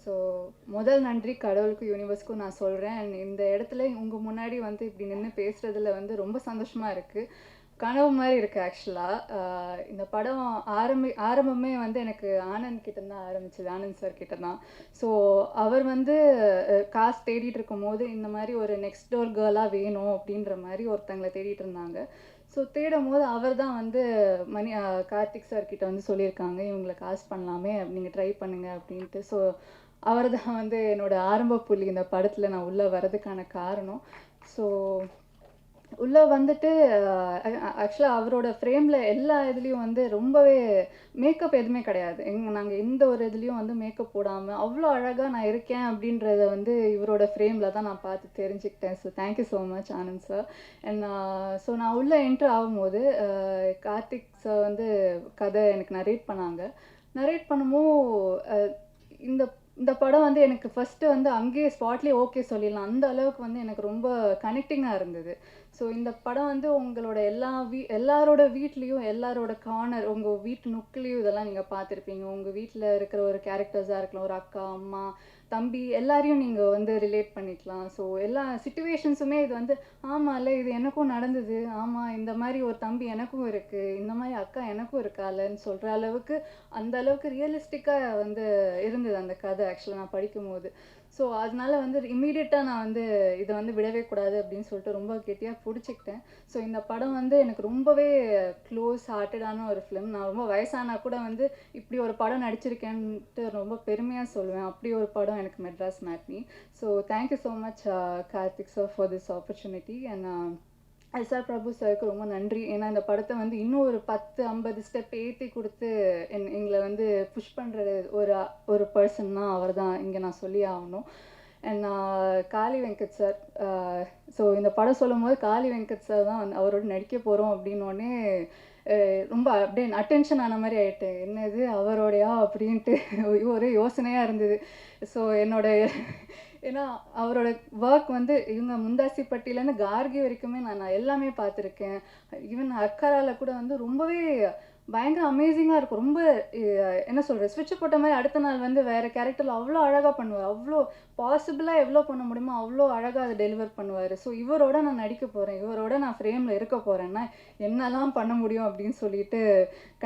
So முதல் நன்றி கடவுளுக்கும் யூனிவர்ஸ்க்கும் நான் சொல்கிறேன். அண்ட் இந்த இடத்துல உங்கள் முன்னாடி வந்து இப்படி நின்று பேசுகிறதுல வந்து ரொம்ப சந்தோஷமாக இருக்குது. கனவு மாதிரி இருக்குது ஆக்சுவலாக. இந்த படம் ஆரம்பமே வந்து எனக்கு ஆனந்த் கிட்ட தான் ஆரம்பிச்சது, ஆனந்த் சார் கிட்ட தான். ஸோ அவர் வந்து காசு தேடிட்டு இருக்கும் போது இந்த மாதிரி ஒரு நெக்ஸ்ட் டோர் கேர்ளாக வேணும் அப்படின்ற மாதிரி ஒருத்தங்களை தேடிட்டு இருந்தாங்க. ஸோ தேடும் போது அவர் தான் வந்து கார்த்திக் சார் கிட்ட வந்து சொல்லியிருக்காங்க, இவங்களை காசு பண்ணலாமே, நீங்கள் ட்ரை பண்ணுங்க அப்படின்ட்டு. ஸோ அவர் தான் வந்து என்னோட ஆரம்ப புள்ளி இந்த படத்தில் நான் உள்ளே வர்றதுக்கான காரணம். ஸோ உள்ளே வந்துட்டு ஆக்சுவலாக அவரோட ஃப்ரேமில் எல்லா இதுலேயும் வந்து ரொம்பவே மேக்கப் எதுவுமே கிடையாது. நாங்கள் எந்த ஒரு இதுலேயும் வந்து மேக்கப் போடாமல் அவ்வளோ அழகாக நான் இருக்கேன் அப்படின்றத வந்து இவரோட ஃப்ரேமில் தான் நான் பார்த்து தெரிஞ்சுக்கிட்டேன். So thank you so much Anand sir. And so நான் உள்ளே என்ட்ரு ஆகும்போது கார்த்திக் சார் வந்து கதை எனக்கு நரேட் பண்ணாங்க. நரேட் பண்ணும்போது இந்த இந்த படம் வந்து எனக்கு ஃபஸ்ட்டு வந்து அங்கேயே ஸ்பாட்லேயே ஓகே சொல்லிடலாம், அந்த அளவுக்கு வந்து எனக்கு ரொம்ப கனெக்டிங்காக இருந்தது. ஸோ இந்த படம் வந்து உங்களோட எல்லாரோட வீட்லேயும் எல்லாரோட கார்னர், உங்கள் வீட்டு நுக்குலேயும் இதெல்லாம் நீங்கள் பார்த்துருப்பீங்க. உங்கள் வீட்டில் இருக்கிற ஒரு கேரக்டர்ஸாக இருக்கலாம், ஒரு அக்கா, அம்மா, தம்பி, எல்லாரையும் நீங்கள் வந்து ரிலேட் பண்ணிக்கலாம். ஸோ எல்லா சிச்சுவேஷன்ஸுமே இது வந்து ஆமாம்ல, இது எனக்கும் நடந்தது, ஆமாம் இந்த மாதிரி ஒரு தம்பி எனக்கும் இருக்குது, இந்த மாதிரி அக்கா எனக்கும் இருக்காலன்னு சொல்கிற அளவுக்கு அந்த அளவுக்கு ரியலிஸ்டிக்காக வந்து இருந்தது அந்த கதை ஆக்சுவலாக நான் படிக்கும்போது. ஸோ அதனால வந்து இம்மீடியட்டாக நான் வந்து இதை வந்து விடவே கூடாது அப்படின்னு சொல்லிட்டு ரொம்ப கெட்டியாக பிடிச்சிக்கிட்டேன். ஸோ இந்த படம் வந்து எனக்கு ரொம்பவே க்ளோஸ் ஹார்ட்டடான ஒரு ஃபிலிம். நான் ரொம்ப வயசானா கூட வந்து இப்படி ஒரு படம் நடிச்சிருக்கேன்ட்டு ரொம்ப பெருமையாக சொல்லுவேன். அப்படி ஒரு படம் எனக்கு Madras matinee. So thank you so much Karthik sir for this opportunity. And SR Prabhu சாருக்கு ரொம்ப நன்றி. ஏன்னா இந்த படத்தை வந்து இன்னும் ஒரு 10-50 ஸ்டெப் ஏற்றி கொடுத்து எங்களை வந்து புஷ் பண்ணுற ஒரு பர்சன் தான் அவர் தான் இங்கே நான் சொல்லி ஆகணும். And Kali Venkat sir, so இந்த படம் சொல்லும் போது காளி வெங்கட் சார் தான் வந்து அவரோட நடிக்க போகிறோம் அப்படின்னோடனே ரொம்ப அப்படியே அட்டென்ஷன் ஆன மாதிரி ஆகிட்டேன். என்னது அவரோடையா அப்படின்ட்டு ஒரு யோசனையாக இருந்தது. ஸோ ஏன்னா அவரோட ஒர்க் வந்து இவங்க முந்தாசிப்பட்டியிலேருந்து கார்கி வரைக்குமே நான் எல்லாமே பார்த்துருக்கேன். ஈவன் அக்கராவில் கூட வந்து ரொம்பவே பயங்கர அமேசிங்காக இருக்கும். ரொம்ப என்ன சொல்கிறது, ஸ்விட்ச் போட்ட மாதிரி அடுத்த நாள் வந்து வேறு கேரக்டரில் அவ்வளோ அழகாக பண்ணுவார். அவ்வளோ பாசிபிளாக எவ்வளோ பண்ண முடியுமோ அவ்வளோ அழகாக அதை டெலிவர் பண்ணுவார். ஸோ இவரோட நான் நடிக்க போகிறேன், இவரோட நான் ஃப்ரேமில் இருக்க போகிறேன்னா என்னெல்லாம் பண்ண முடியும் அப்படின்னு சொல்லிட்டு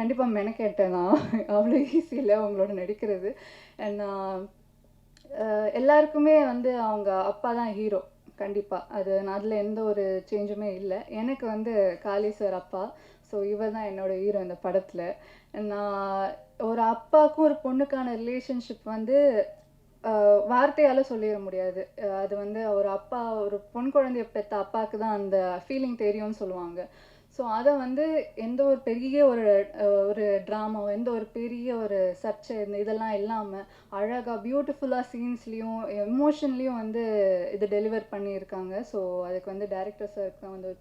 கண்டிப்பாக மெனக்கேட்டேன் நான். அவ்வளோ ஈஸி இல்லை அவங்களோட நடிக்கிறது. அண்ட் எல்லாருக்குமே வந்து அவங்க அப்பா தான் ஹீரோ, கண்டிப்பாக. அதில் எந்த ஒரு சேஞ்சுமே இல்லை. எனக்கு வந்து காளி சார் அப்பா. ஸோ இவர் தான் என்னோடய ஹீரோ இந்த படத்தில். நான் ஒரு அப்பாவுக்கும் ஒரு பொண்ணுக்கான ரிலேஷன்ஷிப் வந்து வார்த்தையால் சொல்லிட முடியாது. அது வந்து ஒரு அப்பா ஒரு பொன் குழந்தைய பெற்ற அப்பாவுக்கு தான் அந்த ஃபீலிங் தெரியும்னு சொல்லுவாங்க. ஸோ அதை வந்து எந்த ஒரு பெரிய ஒரு ட்ராமாவோ, எந்த ஒரு பெரிய ஒரு சர்ச்சை இதெல்லாம் இல்லாமல் அழகாக பியூட்டிஃபுல்லாக சீன்ஸ்லேயும் எமோஷன்லேயும் வந்து இது டெலிவர் பண்ணியிருக்காங்க. ஸோ அதுக்கு வந்து டைரக்டர் சாருக்கு வந்து ஒரு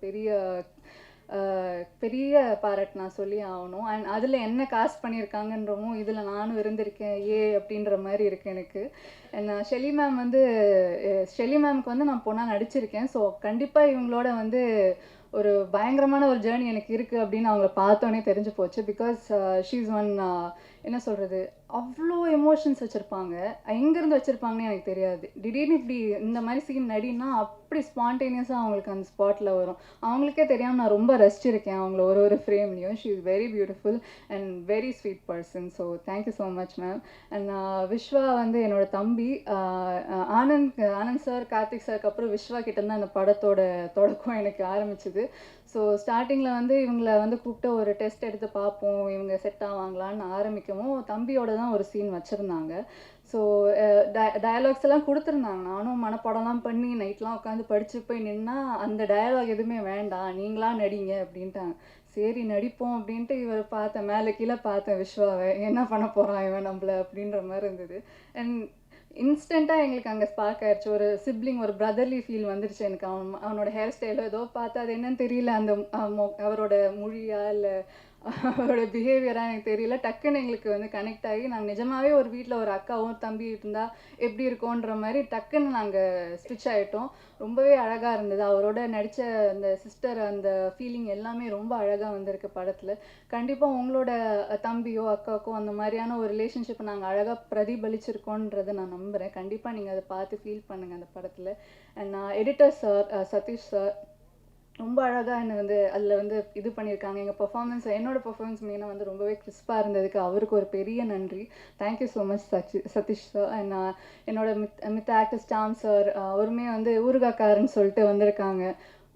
பெரிய பாராட்டு நான் சொல்லி ஆகணும். அண்ட் அதில் என்ன காஸ்ட் பண்ணியிருக்காங்கன்றவும் இதில் நானும் இருந்திருக்கேன் அப்படின்ற மாதிரி இருக்குது எனக்கு. அண்ட் ஷெலி மேம்க்கு வந்து நான் பொண்ணாக நடிச்சிருக்கேன். ஸோ கண்டிப்பாக இவங்களோட வந்து ஒரு பயங்கரமான ஒரு ஜேர்னி எனக்கு இருக்குது அப்படின்னு அவங்கள பார்த்தோன்னே தெரிஞ்சு போச்சு. பிகாஸ் ஷீ இஸ் ஒன், என்ன சொல்கிறது, அவ்வளோ எமோஷன்ஸ் வச்சுருப்பாங்க. எங்கேருந்து வச்சுருப்பாங்கன்னு எனக்கு தெரியாது. திடீர்னு இப்படி இந்த மாதிரி சீன் நடினா அப்படி ஸ்பான்டேனியஸாக அவங்களுக்கு அந்த ஸ்பாட்டில் வரும். அவங்களுக்கே தெரியாமல் நான் ரொம்ப ரசிச்சிருக்கேன் அவங்கள ஒரு ஃப்ரேம்லேயும். She is very beautiful and very sweet person. So thank you so much ma'am. And Vishwa வந்து என்னோடய தம்பி. ஆனந்த் சார், கார்த்திக் சாருக்கு அப்புறம் விஸ்வா கிட்டேருந்து அந்த படத்தோட தொடக்கம் எனக்கு ஆரம்பிச்சிது. ஸோ ஸ்டார்டிங்கில் வந்து இவங்களை வந்து கூப்பிட்டு ஒரு டெஸ்ட் எடுத்து பார்ப்போம், இவங்க செட் ஆவாங்களான்னு ஆரம்பிக்கவும் தம்பியோட தான் ஒரு சீன் வச்சுருந்தாங்க. ஸோ டயலாக்ஸ் எல்லாம் கொடுத்துருந்தாங்க. நானும் மனப்பாடம்லாம் பண்ணி நைட்லாம் உட்காந்து படித்து போய் நின்னா அந்த டயலாக் எதுவுமே வேண்டாம், நீங்களாம் நடிங்க அப்படின்ட்டாங்க. சரி நடிப்போம் அப்படின்ட்டு இவர் பார்த்தேன், மேலே கீழே பார்த்தேன் விஸ்வாவை, என்ன பண்ண போகிறான் இவன் நம்மளை அப்படின்ற மாதிரி இருந்தது. அண்ட் இன்ஸ்டண்ட்டாக எங்களுக்கு அங்கே ஸ்பார்க் ஆயிடுச்சு. ஒரு சிப்ளிங், ஒரு பிரதர்லி ஃபீல் வந்துருச்சு எனக்கு. அவனோட ஹேர் ஸ்டைலோ ஏதோ பார்த்தா அது என்னன்னு தெரியல, அந்த அவரோட மொழியா இல்லை அவரோட பிஹேவியராக எனக்கு தெரியல. டக்குன்னு எங்களுக்கு வந்து கனெக்ட் ஆகி நாங்கள் நிஜமாகவே ஒரு வீட்டில் ஒரு அக்காவும் தம்பி இருந்தால் எப்படி இருக்கோன்ற மாதிரி டக்குன்னு நாங்கள் ஸ்விட்ச் ஆகிட்டோம். ரொம்பவே அழகாக இருந்தது. அவரோட நடித்த அந்த சிஸ்டர் அந்த ஃபீலிங் எல்லாமே ரொம்ப அழகாக வந்திருக்கு படத்தில். கண்டிப்பாக உங்களோட தம்பியோ அக்காவுக்கோ அந்த மாதிரியான ஒரு ரிலேஷன்ஷிப்பை நாங்கள் அழகாக பிரதிபலிச்சிருக்கோன்றதை நான் நம்புகிறேன். கண்டிப்பாக நீங்கள் அதை பார்த்து ஃபீல் பண்ணுங்கள் அந்த படத்தில். அண்ட் நான் எடிட்டர் சார் சதீஷ் சார் ரொம்ப அழகாக என்னை வந்து அதில் வந்து இது பண்ணியிருக்காங்க. எங்கள் பர்ஃபார்மன்ஸ் என்னோடய பர்ஃபார்மன்ஸ் மெயினாக வந்து ரொம்பவே கிறிஸ்பாக இருந்ததுக்கு அவருக்கு ஒரு பெரிய நன்றி. Thank you so much Satish sir. And என்னோட மித்த ஆக்டர்ஸ் டாம் சார் அவருமே வந்து ஊறுகாக்காரன்னு சொல்லிட்டு வந்திருக்காங்க.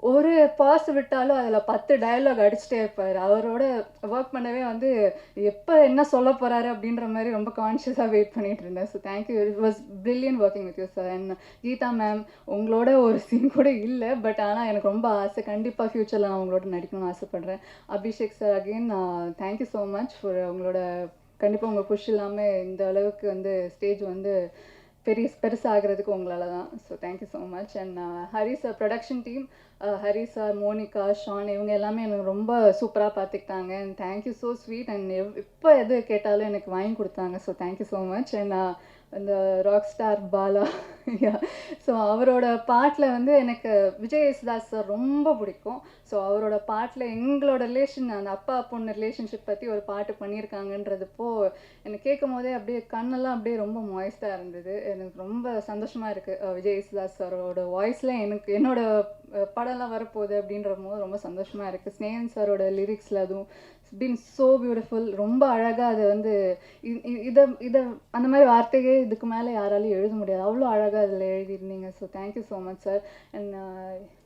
ஒரு பாஸ் விட்டாலும் அதில் 10 டயலாக் அடிச்சுட்டே இருப்பார். அவரோட ஒர்க் பண்ணவே வந்து எப்போ என்ன சொல்ல போகிறாரு அப்படின்ற மாதிரி ரொம்ப கான்ஷியஸாக வெயிட் பண்ணிகிட்டு இருந்தேன். So thank you, it was brilliant working with you sir. And Geetha ma'am உங்களோட ஒரு சீன் கூட இல்லை, பட் ஆனால் எனக்கு ரொம்ப ஆசை. கண்டிப்பாக ஃப்யூச்சரில் நான் உங்களோட நடிக்கணும்னு ஆசைப்பட்றேன். Abhishek sir again thank you so much for உங்களோட கண்டிப்பாக உங்கள் புஷ் இல்லாமல் இந்த அளவுக்கு வந்து ஸ்டேஜ் வந்து பெருசாகிறதுக்கு உங்களால் தான். So thank you so much. And Hari sir production team, Hari sir, Monica, Shaan இவங்க எல்லாமே எனக்கு ரொம்ப சூப்பராக பார்த்துக்கிட்டாங்க. And thank you so sweet. And எப்போ எது கேட்டாலும் எனக்கு வாங்கி கொடுத்தாங்க. So thank you so much. And இந்த ராக் ஸ்டார் பாலா ஸோ அவரோட பாட்டில் வந்து எனக்கு விஜய் யேசுதாஸ் சார் ரொம்ப பிடிக்கும். ஸோ அவரோட பாட்டில் எங்களோட ரிலேஷன் அந்த அப்பா பொண்ணு ரிலேஷன்ஷிப் பற்றி ஒரு பாட்டு பண்ணியிருக்காங்கன்றதுப்போ எனக்கு கேட்கும் போதே அப்படியே கண்ணெல்லாம் அப்படியே ரொம்ப மாய்ஸ்டாக இருந்தது. எனக்கு ரொம்ப சந்தோஷமாக இருக்குது. விஜய் யேசுதாஸ் சாரோட வாய்ஸில் எனக்கு என்னோட படம்லாம் வரப்போகுது அப்படின்ற போது ரொம்ப சந்தோஷமாக இருக்குது. ஸ்னேகன் சாரோட லிரிக்ஸில் அதுவும் பீன் ஸோ பியூட்டிஃபுல். ரொம்ப அழகாக அதை வந்து இதை அந்த மாதிரி வார்த்தையே இதுக்கு மேலே யாராலையும் எழுத முடியாது. அவ்வளோ அழகாக அதில் எழுதியிருந்தீங்க. So thank you so much sir. And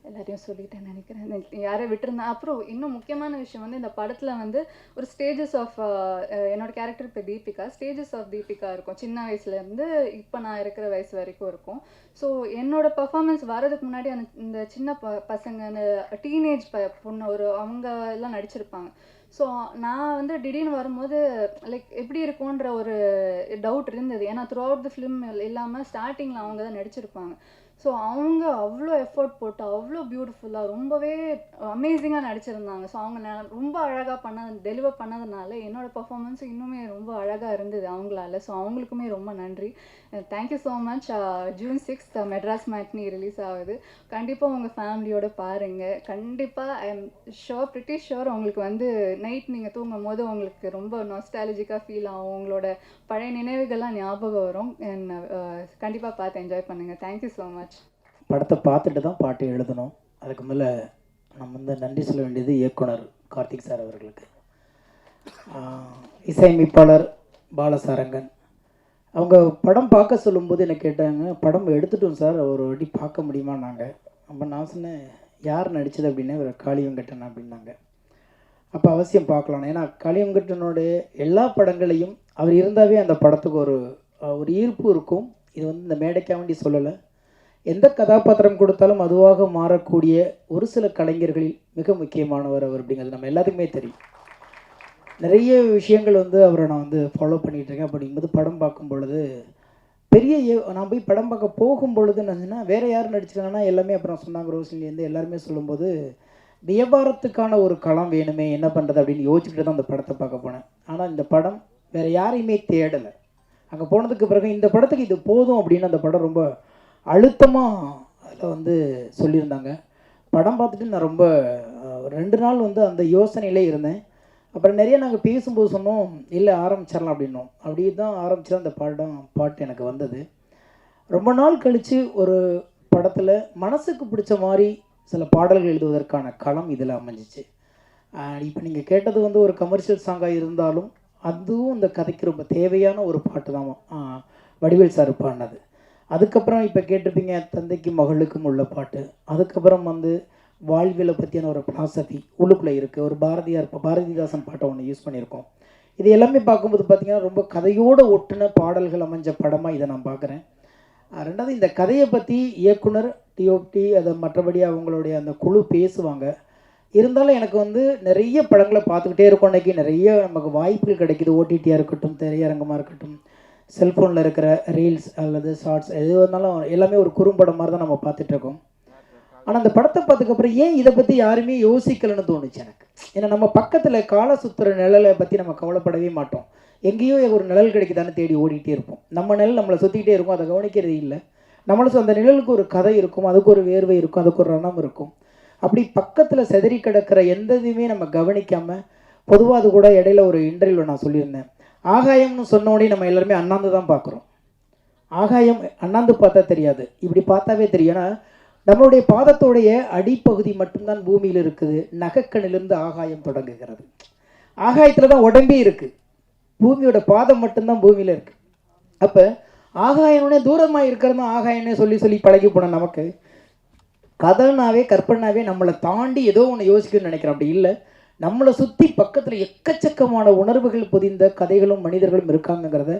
எல்லாரையும் சொல்லிட்டேன்னு நினைக்கிறேன், யாரை விட்டுருந்தேன். அப்புறம் இன்னும் முக்கியமான விஷயம் வந்து இந்த படத்தில் வந்து ஒரு ஸ்டேஜஸ் ஆஃப் என்னோடய கேரக்டர் இப்போ தீபிகா, ஸ்டேஜஸ் ஆஃப் தீபிகா இருக்கும். சின்ன வயசுலேருந்து இப்போ நான் இருக்கிற வயசு வரைக்கும் இருக்கும். ஸோ என்னோடய பர்ஃபார்மன்ஸ் வரதுக்கு முன்னாடி அந்த இந்த சின்ன பசங்க அந்த டீனேஜ் பொண்ணு அவங்க எல்லாம் நடிச்சிருப்பாங்க. ஸோ நான் வந்து திடீர்னு வரும்போது லைக் எப்படி இருக்கும்ன்ற ஒரு டவுட் இருந்தது. ஏன்னா த்ரூ அவுட் த ஃபிலிம் இல்லாமல் ஸ்டார்டிங்கில் அவங்க தான் நடிச்சிருப்பாங்க. ஸோ அவங்க அவ்வளோ எஃபோர்ட் போட்டு அவ்வளோ பியூட்டிஃபுல்லாக ரொம்பவே அமேசிங்காக நடிச்சிருந்தாங்க. ஸோ அவங்க ரொம்ப அழகாக டெலிவர் பண்ணதுனால என்னோடய பர்ஃபார்மன்ஸ் இன்னுமே ரொம்ப அழகாக இருந்தது அவங்களால. ஸோ அவங்களுக்குமே ரொம்ப நன்றி. Thank you so much. June 6 Madras matinee release ஆகுது. கண்டிப்பாக உங்கள் ஃபேமிலியோடு பாருங்கள். கண்டிப்பாக I am sure, pretty sure உங்களுக்கு வந்து நைட் நீங்கள் தூங்கும் போது உங்களுக்கு ரொம்ப நாஸ்டாலஜிக்காக ஃபீல் ஆகும். உங்களோட பழைய நினைவுகள்லாம் ஞாபகம் வரும். கண்டிப்பாக பார்த்து என்ஜாய் பண்ணுங்கள். Thank you so much. படத்தை பார்த்துட்டு தான் பாட்டு எழுதணும். அதுக்கு மேலே நம்ம வந்து நன்றி சொல்ல வேண்டியது இயக்குனர் கார்த்திக் சார் அவர்களுக்கு, இசையமைப்பாளர் பாலசாரங்கன். அவங்க படம் பார்க்க சொல்லும்போது என்ன கேட்டாங்க, படம் எடுத்துட்டோம் சார், ஒரு வாட்டி பார்க்க முடியுமா நாங்கள். அப்போ நான் சொன்னேன், யார் நடித்தது அப்படின்னா ஒரு காளியங்கட்டன் அப்படின்னாங்க. அப்போ அவசியம் பார்க்கலாம். ஏன்னா காளியங்கட்டனுடைய எல்லா படங்களையும் அவர் இருந்தாவே அந்த படத்துக்கு ஒரு ஈர்ப்பு இருக்கும். இது வந்து இந்த மேடைக்காக வேண்டி சொல்லலை, எந்த கதாபாத்திரம் கொடுத்தாலும் அதுவாக மாறக்கூடிய ஒரு சில கலைஞர்களில் மிக முக்கியமானவர் அவர் அப்படிங்கிறது நம்ம எல்லாத்துக்குமே தெரியும். நிறைய விஷயங்கள் வந்து அவரை நான் வந்து ஃபாலோ பண்ணிகிட்ருக்கேன். அப்படிங்கும்போது படம் பார்க்கும் பொழுது நான் போய் படம் பார்க்க போகும் பொழுது என்னச்சுன்னா வேறு யார் நடிச்சிருக்காங்கன்னா எல்லாமே அப்புறம் சொன்னாங்க, ரோஷினிலேருந்து எல்லாருமே சொல்லும்போது வியாபாரத்துக்கான ஒரு களம் வேணுமே, என்ன பண்ணுறது அப்படின்னு யோசிச்சுக்கிட்டு தான் அந்த படத்தை பார்க்க போனேன். ஆனால் இந்த படம் வேறு யாரையுமே தேடலை. அங்கே போனதுக்கு பிறகு இந்த படத்துக்கு இது போதும் அப்படின்னு அந்த படம் ரொம்ப அழுத்தமாக அதில் வந்து சொல்லியிருந்தாங்க. படம் பார்த்துட்டு நான் ரொம்ப 2 நாள் வந்து அந்த யோசனையிலே இருந்தேன். அப்புறம் நிறைய நாங்கள் பேசும்போது சொன்னோம், இல்லை ஆரம்பிச்சிடலாம் அப்படின்னோம். அப்படி தான் ஆரம்பிச்சு அந்த பாட்டு எனக்கு வந்தது. ரொம்ப நாள் கழித்து ஒரு படத்தில் மனசுக்கு பிடிச்ச மாதிரி சில பாடல்கள் எழுதுவதற்கான களம் இதில் அமைஞ்சிச்சு. இப்போ நீங்கள் கேட்டது வந்து ஒரு கமர்ஷியல் சாங்காக இருந்தாலும் அதுவும் இந்த கதைக்கு ரொம்ப தேவையான ஒரு பாட்டு தான் வடிவேல் சார் பாடினது. அதுக்கப்புறம் இப்போ கேட்டிருப்பீங்க தந்தைக்கு மகளுக்கும் உள்ள பாட்டு. அதுக்கப்புறம் வந்து வாழ்வியலை பற்றியான ஒரு பிலாசபி உள்ளுக்குள்ளே இருக்குது. ஒரு பாரதிதாசன் பாட்டை ஒன்று யூஸ் பண்ணியிருக்கோம். இது எல்லாமே பார்க்கும்போது பார்த்திங்கன்னா ரொம்ப கதையோடு ஒட்டுன பாடல்கள் அமைஞ்ச படமாக இதை நான் பார்க்குறேன். ரெண்டாவது இந்த கதையை பற்றி இயக்குனர் டிஓபி அதை மற்றபடி அவங்களுடைய அந்த குழு பேசுவாங்க. இருந்தாலும் எனக்கு வந்து நிறைய படங்களை பார்த்துக்கிட்டே இருக்கோம். அன்றைக்கி நிறைய நமக்கு வாய்ப்புகள் கிடைக்கிது. ஓடிடியாக இருக்கட்டும், திரையரங்கமாக இருக்கட்டும், செல்ஃபோனில் இருக்கிற ரீல்ஸ் அல்லது ஷார்ட்ஸ் எது இருந்தாலும் எல்லாமே ஒரு குறும்படம் மாதிரி தான் நம்ம பார்த்துட்ருக்கோம். ஆனால் அந்த படத்தை பார்த்ததுக்கப்புறம் ஏன் இதை பற்றி யாருமே யோசிக்கலைன்னு தோணுச்சு எனக்கு. ஏன்னா நம்ம பக்கத்தில் கால சுற்றுற நிழலை பற்றி நம்ம கவலைப்படவே மாட்டோம். எங்கேயோ ஒரு நிழல் கிடைக்குதான்னு தேடி ஓடிட்டே இருப்போம். நம்ம நிழல் நம்மளை சுற்றிக்கிட்டே இருக்கும், அதை கவனிக்கிறது இல்லை. நம்மளுக்கு அந்த நிழலுக்கு ஒரு கதை இருக்கும், அதுக்கு ஒரு வேர்வை இருக்கும், அதுக்கு ஒரு ரணம் இருக்கும். அப்படி பக்கத்தில் செதறி கிடக்கிற எந்த இதுவுமே நம்ம கவனிக்காமல், பொதுவாக அது கூட இடையில ஒரு இன்டர்வியூவில் நான் சொல்லியிருந்தேன், ஆகாயம்னு சொன்ன உடனே நம்ம எல்லாருமே அண்ணாந்து தான் பார்க்குறோம். ஆகாயம் அண்ணாந்து பார்த்தா தெரியாது, இப்படி பார்த்தாவே தெரியும். ஏன்னா நம்மளுடைய பாதத்தோடைய அடிப்பகுதி மட்டும்தான் பூமியில் இருக்குது, நகக்கண்ணிலிருந்து ஆகாயம் தொடங்குகிறது. ஆகாயத்தில் தான் உடம்பே இருக்குது, பூமியோட பாதம் மட்டும்தான் பூமியில் இருக்குது. அப்போ ஆகாயம்னே தூரமாக இருக்கிறது ஆகாயம்னே சொல்லி சொல்லி பழகி போன நமக்கு கதைனாவே கற்பனாவே நம்மளை தாண்டி ஏதோ ஒன்று யோசிக்கணும்னு நினைக்கிறேன். அப்படி இல்லை, நம்மளை சுற்றி பக்கத்தில் எக்கச்சக்கமான உணர்வுகள் பொதிந்த கதைகளும் மனிதர்களும் இருக்காங்கங்கிறத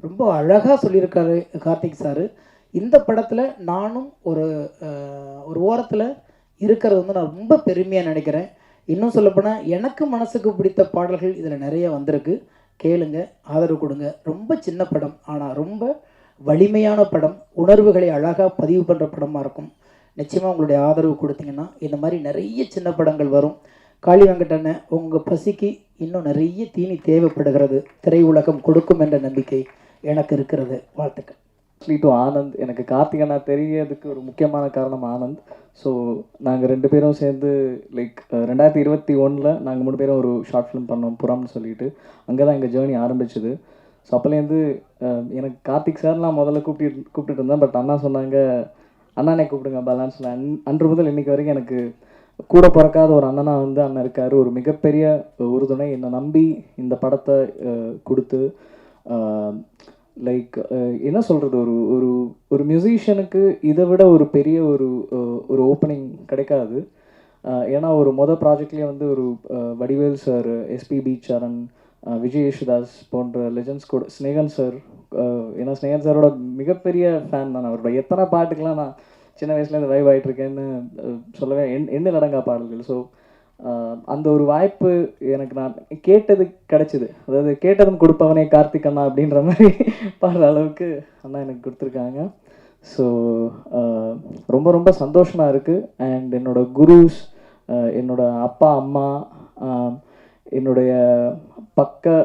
ரொம்ப அழகாக சொல்லியிருக்காரு கார்த்திக் சார். இந்த படத்தில் நானும் ஒரு ஓரத்தில் இருக்கிறது வந்து நான் ரொம்ப பெருமையாக நினைக்கிறேன். இன்னும் சொல்லப்போனால் எனக்கு மனசுக்கு பிடித்த பாடல்கள் இதில் நிறைய வந்திருக்கு. கேளுங்க, ஆதரவு கொடுங்க. ரொம்ப சின்ன படம், ஆனால் ரொம்ப வலிமையான படம், உணர்வுகளை அழகாக பதிவு பண்ணுற படமாக இருக்கும். நிச்சயமாக உங்களுடைய ஆதரவு கொடுத்தீங்கன்னா இந்த மாதிரி நிறைய சின்ன படங்கள் வரும். காளி வெங்கட் உங்கள் பசிக்கு இன்னும் நிறைய தீனி தேவைப்படுகிறது, திரையுலகம் கொடுக்கும் என்ற நம்பிக்கை எனக்கு இருக்கிறது. வாழ்த்துக்கள். டு ஆனந்த், எனக்கு கார்த்திக் அண்ணா தெரியறதுக்கு ஒரு முக்கியமான காரணம் ஆனந்த். ஸோ நாங்கள் 2 பேரும் சேர்ந்து லைக் 2021 நாங்கள் 3 பேரும் ஒரு ஷார்ட் ஃபிலிம் பண்ணோம், புறம்னு சொல்லிட்டு. அங்கே தான் எங்கள் ஜேர்னி ஆரம்பிச்சுது. ஸோ அப்போலேருந்து எனக்கு கார்த்திக் சார்லாம் முதல்ல கூப்பிட்டுட்டு இருந்தேன். பட் அண்ணா சொன்னாங்க, அண்ணானே கூப்பிடுங்க பேலன்ஸில். அன்று முதல் இன்றைக்கி வரைக்கும் எனக்கு கூட பிறக்காத ஒரு அண்ணனா வந்து அண்ணன் இருக்கார். ஒரு மிகப்பெரிய உறுதுணை, என்னை நம்பி இந்த படத்தை கொடுத்து லைக் என்ன சொல்கிறது, ஒரு ஒரு ஒரு மியூசிஷியனுக்கு இதை விட ஒரு பெரிய ஒரு ஓப்பனிங் கிடைக்காது. ஏன்னா ஒரு ப்ராஜெக்ட்லேயே வந்து ஒரு வடிவேல் சார், எஸ்பிபி சரண், விஜய் யேசுதாஸ் போன்ற லெஜண்ட்ஸ் கூட, ஸ்னேகன் சார், ஏன்னா ஸ்னேகன் சாரோட மிகப்பெரிய ஃபேன் தான். அவரோட எத்தனை பாட்டுக்கெலாம் நான் சின்ன வயசுலேருந்து வைவ் ஆகிட்டுருக்கேன்னு சொல்லவே எண்ணில் அடங்கா பாடல்கள். ஸோ அந்த ஒரு வாய்ப்பு எனக்கு நான் கேட்டது கிடச்சிது. அதாவது கேட்டதும் கொடுப்பவனே கார்த்திக் அண்ணா அப்படின்ற மாதிரி பாடுற அளவுக்கு அண்ணா எனக்கு கொடுத்துருக்காங்க. ஸோ ரொம்ப ரொம்ப சந்தோஷமாக இருக்குது. அண்ட் என்னோடய குருஸ், என்னோடய அப்பா அம்மா, என்னுடைய பக்க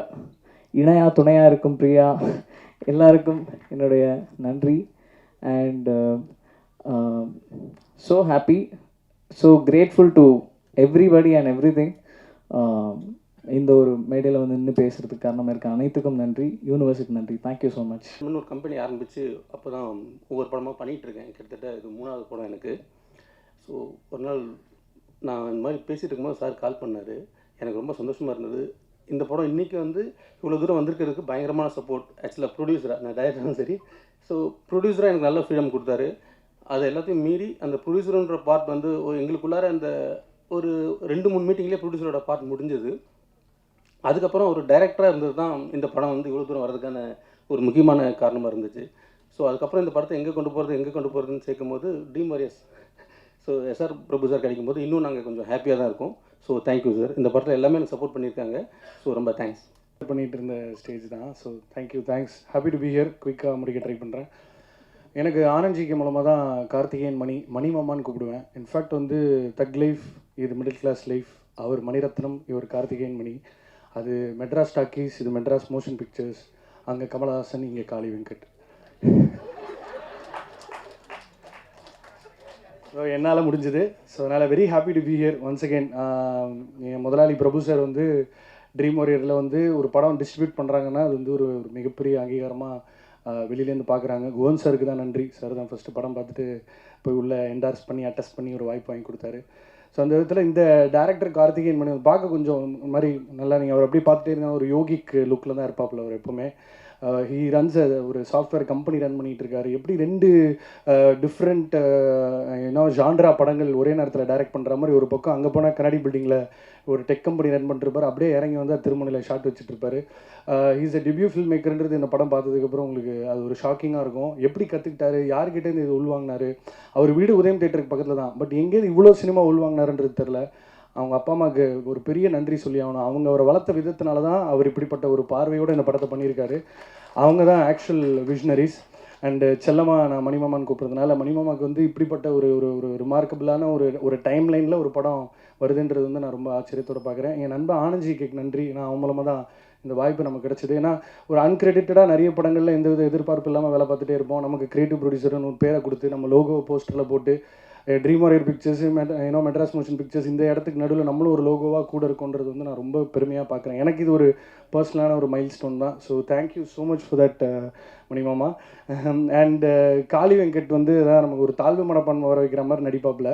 இணையாக துணையாக இருக்கும் பிரியா, எல்லாருக்கும் என்னுடைய நன்றி. And so happy, so grateful to everybody and everything. இந்த ஒரு மேடையில் வந்து நின்று பேசுகிறதுக்கு காரணமாக இருக்க அனைத்துக்கும் நன்றி, யூனிவர்சிட்டி நன்றி. Thank you so much. இன்னொரு கம்பெனி ஆரம்பித்து அப்போ தான் ஒவ்வொரு படமாக பண்ணிகிட்ருக்கேன். கிட்டத்தட்ட இது 3வது படம் எனக்கு. ஸோ ஒரு நாள் நான் இந்த மாதிரி பேசிகிட்டு இருக்கும்போது சார் கால் பண்ணார். எனக்கு ரொம்ப சந்தோஷமாக இருந்தது. இந்த படம் இன்றைக்கி வந்து இவ்வளோ தூரம் வந்திருக்கிறதுக்கு பயங்கரமான சப்போர்ட். ஆக்சுவலாக ப்ரொடியூசராக, நான் டைரக்டரும் சரி, ஸோ ப்ரொடியூசராக எனக்கு நல்ல ஃப்ரீடம் கொடுத்தாரு. அது எல்லாத்தையும் மீறி அந்த ப்ரொடியூசருன்ற பார்ட் வந்து எங்களுக்குள்ளார அந்த ஒரு 2-3 மீட்டிங்லேயே ப்ரொடியூசரோட பார்ட் முடிஞ்சது. அதுக்கப்புறம் ஒரு டைரக்டராக இருந்தது தான் இந்த படம் வந்து இவ்வளோ தூரம் வரதுக்கான ஒரு முக்கியமான காரணமாக இருந்துச்சு. ஸோ அதுக்கப்புறம் இந்த படத்தை எங்கே கொண்டு போகிறதுன்னு சேர்க்கும் போது dream warriors, so SR Prabhu sir கிடைக்கும்போது இன்னும் நாங்கள் கொஞ்சம் ஹாப்பியாக தான் இருக்கோம். So thank you sir. இந்த படத்தில் எல்லாமே எனக்கு சப்போர்ட் பண்ணியிருக்காங்க. ஸோ ரொம்ப தேங்க்ஸ். பண்ணிகிட்டு இருந்த ஸ்டேஜ் தான். So thank you, thanks. Happy to be here. குயிக்காக முடிக்க ட்ரை பண்ணுறேன். எனக்கு ஆனந்த்ஜிக்கு மூலமாக தான் கார்த்திகேயன் மணி மாமான்னு கூப்பிடுவேன். இன்ஃபேக்ட் வந்து தக் லைஃப், இது மிடில் கிளாஸ் லைஃப், அவர் மணிரத்னம், இவர் கார்த்திகேயன் மணி. அது மெட்ராஸ் டாக்கீஸ், இது மெட்ராஸ் மோஷன் பிக்சர்ஸ். அங்கே கமலஹாசன், இங்கே காளி வெங்கட். ஸோ என்னால் முடிஞ்சது. ஸோ அதனால் very happy to be here once again. என் முதலாளி பிரபு சார் வந்து ட்ரீம் வாரியரில் வந்து ஒரு படம் டிஸ்ட்ரிபியூட் பண்ணுறாங்கன்னா அது வந்து ஒரு மிகப்பெரிய அங்கீகாரமாக வெளியிலேருந்து பார்க்குறாங்க. குவன் சாருக்கு தான் நன்றி. சார் தான் ஃபஸ்ட்டு படம் பார்த்துட்டு போய் உள்ளே என்டார்ஸ் பண்ணி அட்டஸ்ட் பண்ணி ஒரு வாய்ப்பு வாங்கி கொடுத்தாரு. ஸோ அந்த விதத்தில் இந்த டேரக்டர் கார்த்திகேயன் மணி பார்க்க கொஞ்சம் மாதிரி நல்லா, நீங்கள் அவர் அப்படியே பார்த்துட்டே இருந்தால் ஒரு யோகிக் லுக்கில் தான் இருப்பாப்புல அவர் எப்போவுமே. ஹீ ரன்ஸ் ஒரு சாஃப்ட்வேர் கம்பெனி ரன் பண்ணிகிட்டு இருக்காரு. எப்படி 2 டிஃப்ரெண்ட் ஜான்ரா படங்கள் ஒரே நேரத்தில் டைரக்ட் பண்ணுற மாதிரி, ஒரு பக்கம் அங்கே போனால் கண்ணாடி பில்டிங்கில் ஒரு டெக் கம்பெனி ரன் பண்ணிருப்பார், அப்படியே இறங்கி வந்து திருமணியில் ஷாட் வச்சுட்ருப்பார். ஹீஸ் எ டெபியூ ஃபில்ம் மேக்கர்ன்றது இந்த படம் பார்த்ததுக்கப்புறம் உங்களுக்கு அது ஒரு ஷாக்கிங்காக இருக்கும். எப்படி கற்றுக்கிட்டாரு, யார்கிட்டேருந்து இது உள்வாங்கினார். அவர் வீடு உதயம் தேட்டருக்கு பக்கத்தில் தான், பட் எங்கேருந்து இவ்வளோ சினிமா உள்வாங்கினாருன்றது தெரில. அவங்க அப்பா அம்மாவுக்கு ஒரு பெரிய நன்றி சொல்லி ஆகணும். அவங்க அவரை வளர்த்த விதத்தினால தான் அவர் இப்படிப்பட்ட ஒரு பார்வையோடு இந்த படத்தை பண்ணியிருக்காரு. அவங்க தான் ஆக்சுவல் விஷனரிஸ். அண்டு செல்லமா நான் மணிமாமான்னு கூப்பிட்றதுனால மணிமாமாவுக்கு வந்து இப்படிப்பட்ட ஒரு ஒரு ஒரு ரிமார்க்கபிளான ஒரு டைம் லைனில் ஒரு படம் வருதுன்றது வந்து நான் ரொம்ப ஆச்சரியத்தோடு பார்க்குறேன். என் நண்பன் ஆனந்த் ஜிக்கு நன்றி. நான் அவன் மூலமாக தான் இந்த வாய்ப்பு நமக்கு கிடச்சிது. ஏன்னா ஒரு அன்கிரெடிட்டடாக நிறைய படங்களில் எந்தவித எதிர்பார்ப்பு இல்லாமல் வேலை பார்த்துட்டே இருப்போம். நமக்கு கிரியேட்டிவ் ப்ரொடியூசர்னு ஒரு பேரை கொடுத்து நம்ம லோகோ போஸ்டரில் போட்டு dream warrior pictures Madras motion pictures இந்த இடத்துக்கு நடுவில் நம்மளும் ஒரு லோகோவாக கூட இருக்குன்றது வந்து நான் ரொம்ப பெருமையாக பார்க்குறேன். எனக்கு இது ஒரு பர்சனலான ஒரு மைல் ஸ்டோன் தான். So thank you so much for that Manimama. And Kali Venkat வந்து தான் நமக்கு ஒரு தாழ்வு மனப்பான்மை வர வைக்கிற மாதிரி நடிப்பாப்பில்.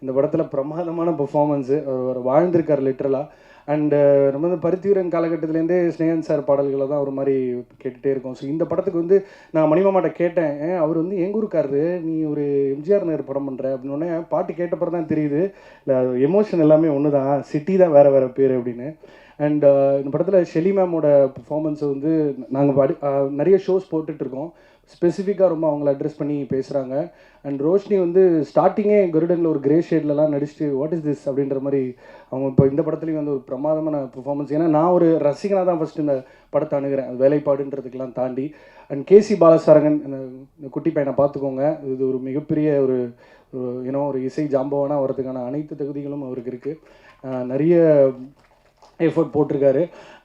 இந்த படத்தில் பிரமாதமான பெர்ஃபார்மன்ஸு அவர் வாழ்ந்திருக்கார் லிட்ரலாக. அண்டு நம்ம வந்து பருத்திவீரன் காலகட்டத்திலேருந்தே ஸ்னேகன் சார் பாடல்களை தான் ஒரு மாதிரி கேட்டுகிட்டே இருக்கோம். ஸோ இந்த படத்துக்கு வந்து நான் மணிமாமாட்ட கேட்டேன், அவர் வந்து எங்கூருக்காரரு, நீ ஒரு எம்ஜிஆர் நகர் படம் பண்ணுற அப்படின்னோடனே பாட்டு கேட்டப்பறம் தான் தெரியுது, இல்லை எமோஷன் எல்லாமே ஒன்று தான், சிட்டி தான் வேறு வேறு பேர் அப்படின்னு. அண்ட் இந்த படத்தில் ஷெலி மேமோட பர்ஃபார்மன்ஸை வந்து நாங்கள் நிறைய ஷோஸ் போட்டுட்ருக்கோம். ஸ்பெசிஃபிக்காக ரொம்ப அவங்கள அட்ரெஸ் பண்ணி பேசுகிறாங்க. அண்ட் ரோஷினி வந்து ஸ்டார்டிங்கே கருடனில் ஒரு கிரே ஷேட்லலாம் நடிச்சுட்டு வாட் இஸ் திஸ் அப்படின்ற மாதிரி அவங்க இப்போ இந்த படத்துலேயும் வந்து ஒரு பிரமாதமான பெர்ஃபார்மன்ஸ். ஏன்னா நான் ஒரு ரசிகனாக தான் ஃபஸ்ட்டு இந்த படத்தை அணுகிறேன், வேலைப்பாடுன்றதுக்கெல்லாம் தாண்டி. அண்ட் கேசி பாலசாரங்கன் இந்த குட்டி பையனை பார்த்துக்கோங்க, இது ஒரு மிகப்பெரிய ஒரு ஒரு இசை ஜாம்பவானாக வரதுக்கான அனைத்து தகுதிகளும் அவருக்கு இருக்குது. நிறைய எஃபர்ட் போட்டிருக்காரு.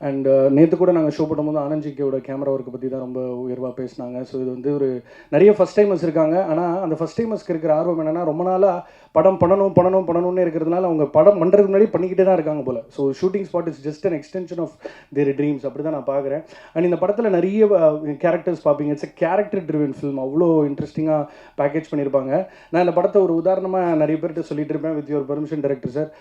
அண்ட் நேற்று கூட நாங்கள் ஷோ போடும்போது ஆனந்த்ஜிக்கோட கேமரா ஒர்க்கை பற்றி தான் ரொம்ப உயர்வாக பேசினாங்க. ஸோ இது வந்து ஒரு நிறைய ஃபஸ்ட் டைமர்ஸ் இருக்காங்க. ஆனால் அந்த ஃபஸ்ட் டைமர்ஸ்க்கு இருக்கிற ஆர்வம் என்னென்னா ரொம்ப நாளாக படம் பண்ணணும்னு இருக்கிறதுனால அவங்க படம் பண்ணுறதுக்கு முன்னாடி பண்ணிக்கிட்டே தான் இருக்காங்க போல். So shooting spot is just an extension of their dreams, அப்படி தான் நான் பார்க்குறேன். அண்ட் இந்த படத்தில் நிறைய கேரக்டர்ஸ் பார்ப்பீங்க. It's a character driven film, அவ்வளோ இன்ட்ரெஸ்டிங்காக பேக்கேஜ் பண்ணியிருப்பாங்க. நான் இந்த படத்தை ஒரு உதாரணமாக நிறைய பேர்கிட்ட சொல்லிட்டு இருப்பேன், with your permission director sir.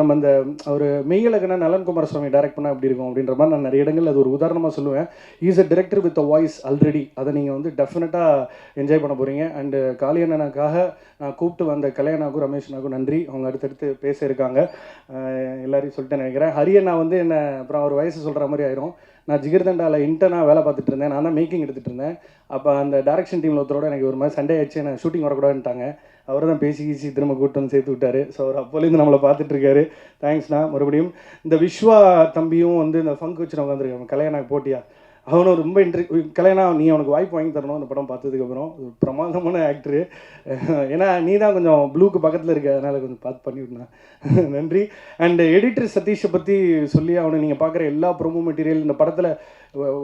நம்ம இந்த ஒரு மெய்யழகனை நலன் குமாரசுவாமி டைரக்ட் பண்ணால் எப்படி இருக்கும் அப்படின்ற மாதிரி நான் நிறைய இடங்கள் அது ஒரு உதாரணமாக சொல்லுவேன். Is a director with a voice already, அதை நீங்கள் வந்து டெஃபினட்டாக என்ஜாய் பண்ண போகிறீங்க. அண்டு காளியண்ணனுக்காக நான் கூப்பிட்டு வந்த கல்யாணாக்கும் ரமேஷ்னாக்கும் நன்றி, அவங்க அடுத்தடுத்து பேச இருக்காங்க. எல்லாரையும் சொல்லிட்டு நினைக்கிறேன். ஹரியண்ணா வந்து என்ன அப்புறம் அவர் வயசு சொல்கிற மாதிரி ஆயிரும். நான் ஜிகிர்தண்டாவில் இன்டர்னாக வேலை பார்த்துட்டு இருந்தேன், நான் தான் மேக்கிங் எடுத்துகிட்டு இருந்தேன். அப்போ அந்த டேரக்ஷன் டீமில் ஒருத்தரோட எனக்கு ஒரு மாதிரி சண்டே ஆயிடுச்சு, நான் ஷூட்டிங் வரக்கூடாதுன்ட்டாங்க. அவர் தான் பேசி திரும்ப கூப்பிட்டு வந்து சேர்த்து விட்டார். ஸோ அவர் அப்போலேருந்து நம்மளை பார்த்துட்ருக்காரு. தேங்க்ஸ்ண்ணா. மறுபடியும் இந்த விஸ்வா தம்பியும் வந்து இந்த ஃபங்க் வச்சு உட்காந்துருக்காங்க, கல்யாணாக்கு போட்டியா, அவனும் ரொம்ப கல்யாணம் நீ அவனுக்கு வாய்ப்பு வாங்கி தரணும் இந்த படம் பார்த்ததுக்கப்புறம். ஒரு பிரமாதமான ஆக்டரு. ஏன்னா நீ தான் கொஞ்சம் ப்ளூக்கு பக்கத்தில் இருக்க, அதனால் கொஞ்சம் பார்த்து பண்ணிவிடணும். நன்றி. அண்டு எடிட்டர் சதீஷை பற்றி சொல்லி அவனை நீங்கள் பார்க்குற எல்லா ப்ரோமோ மெட்டீரியல் இந்த படத்தில்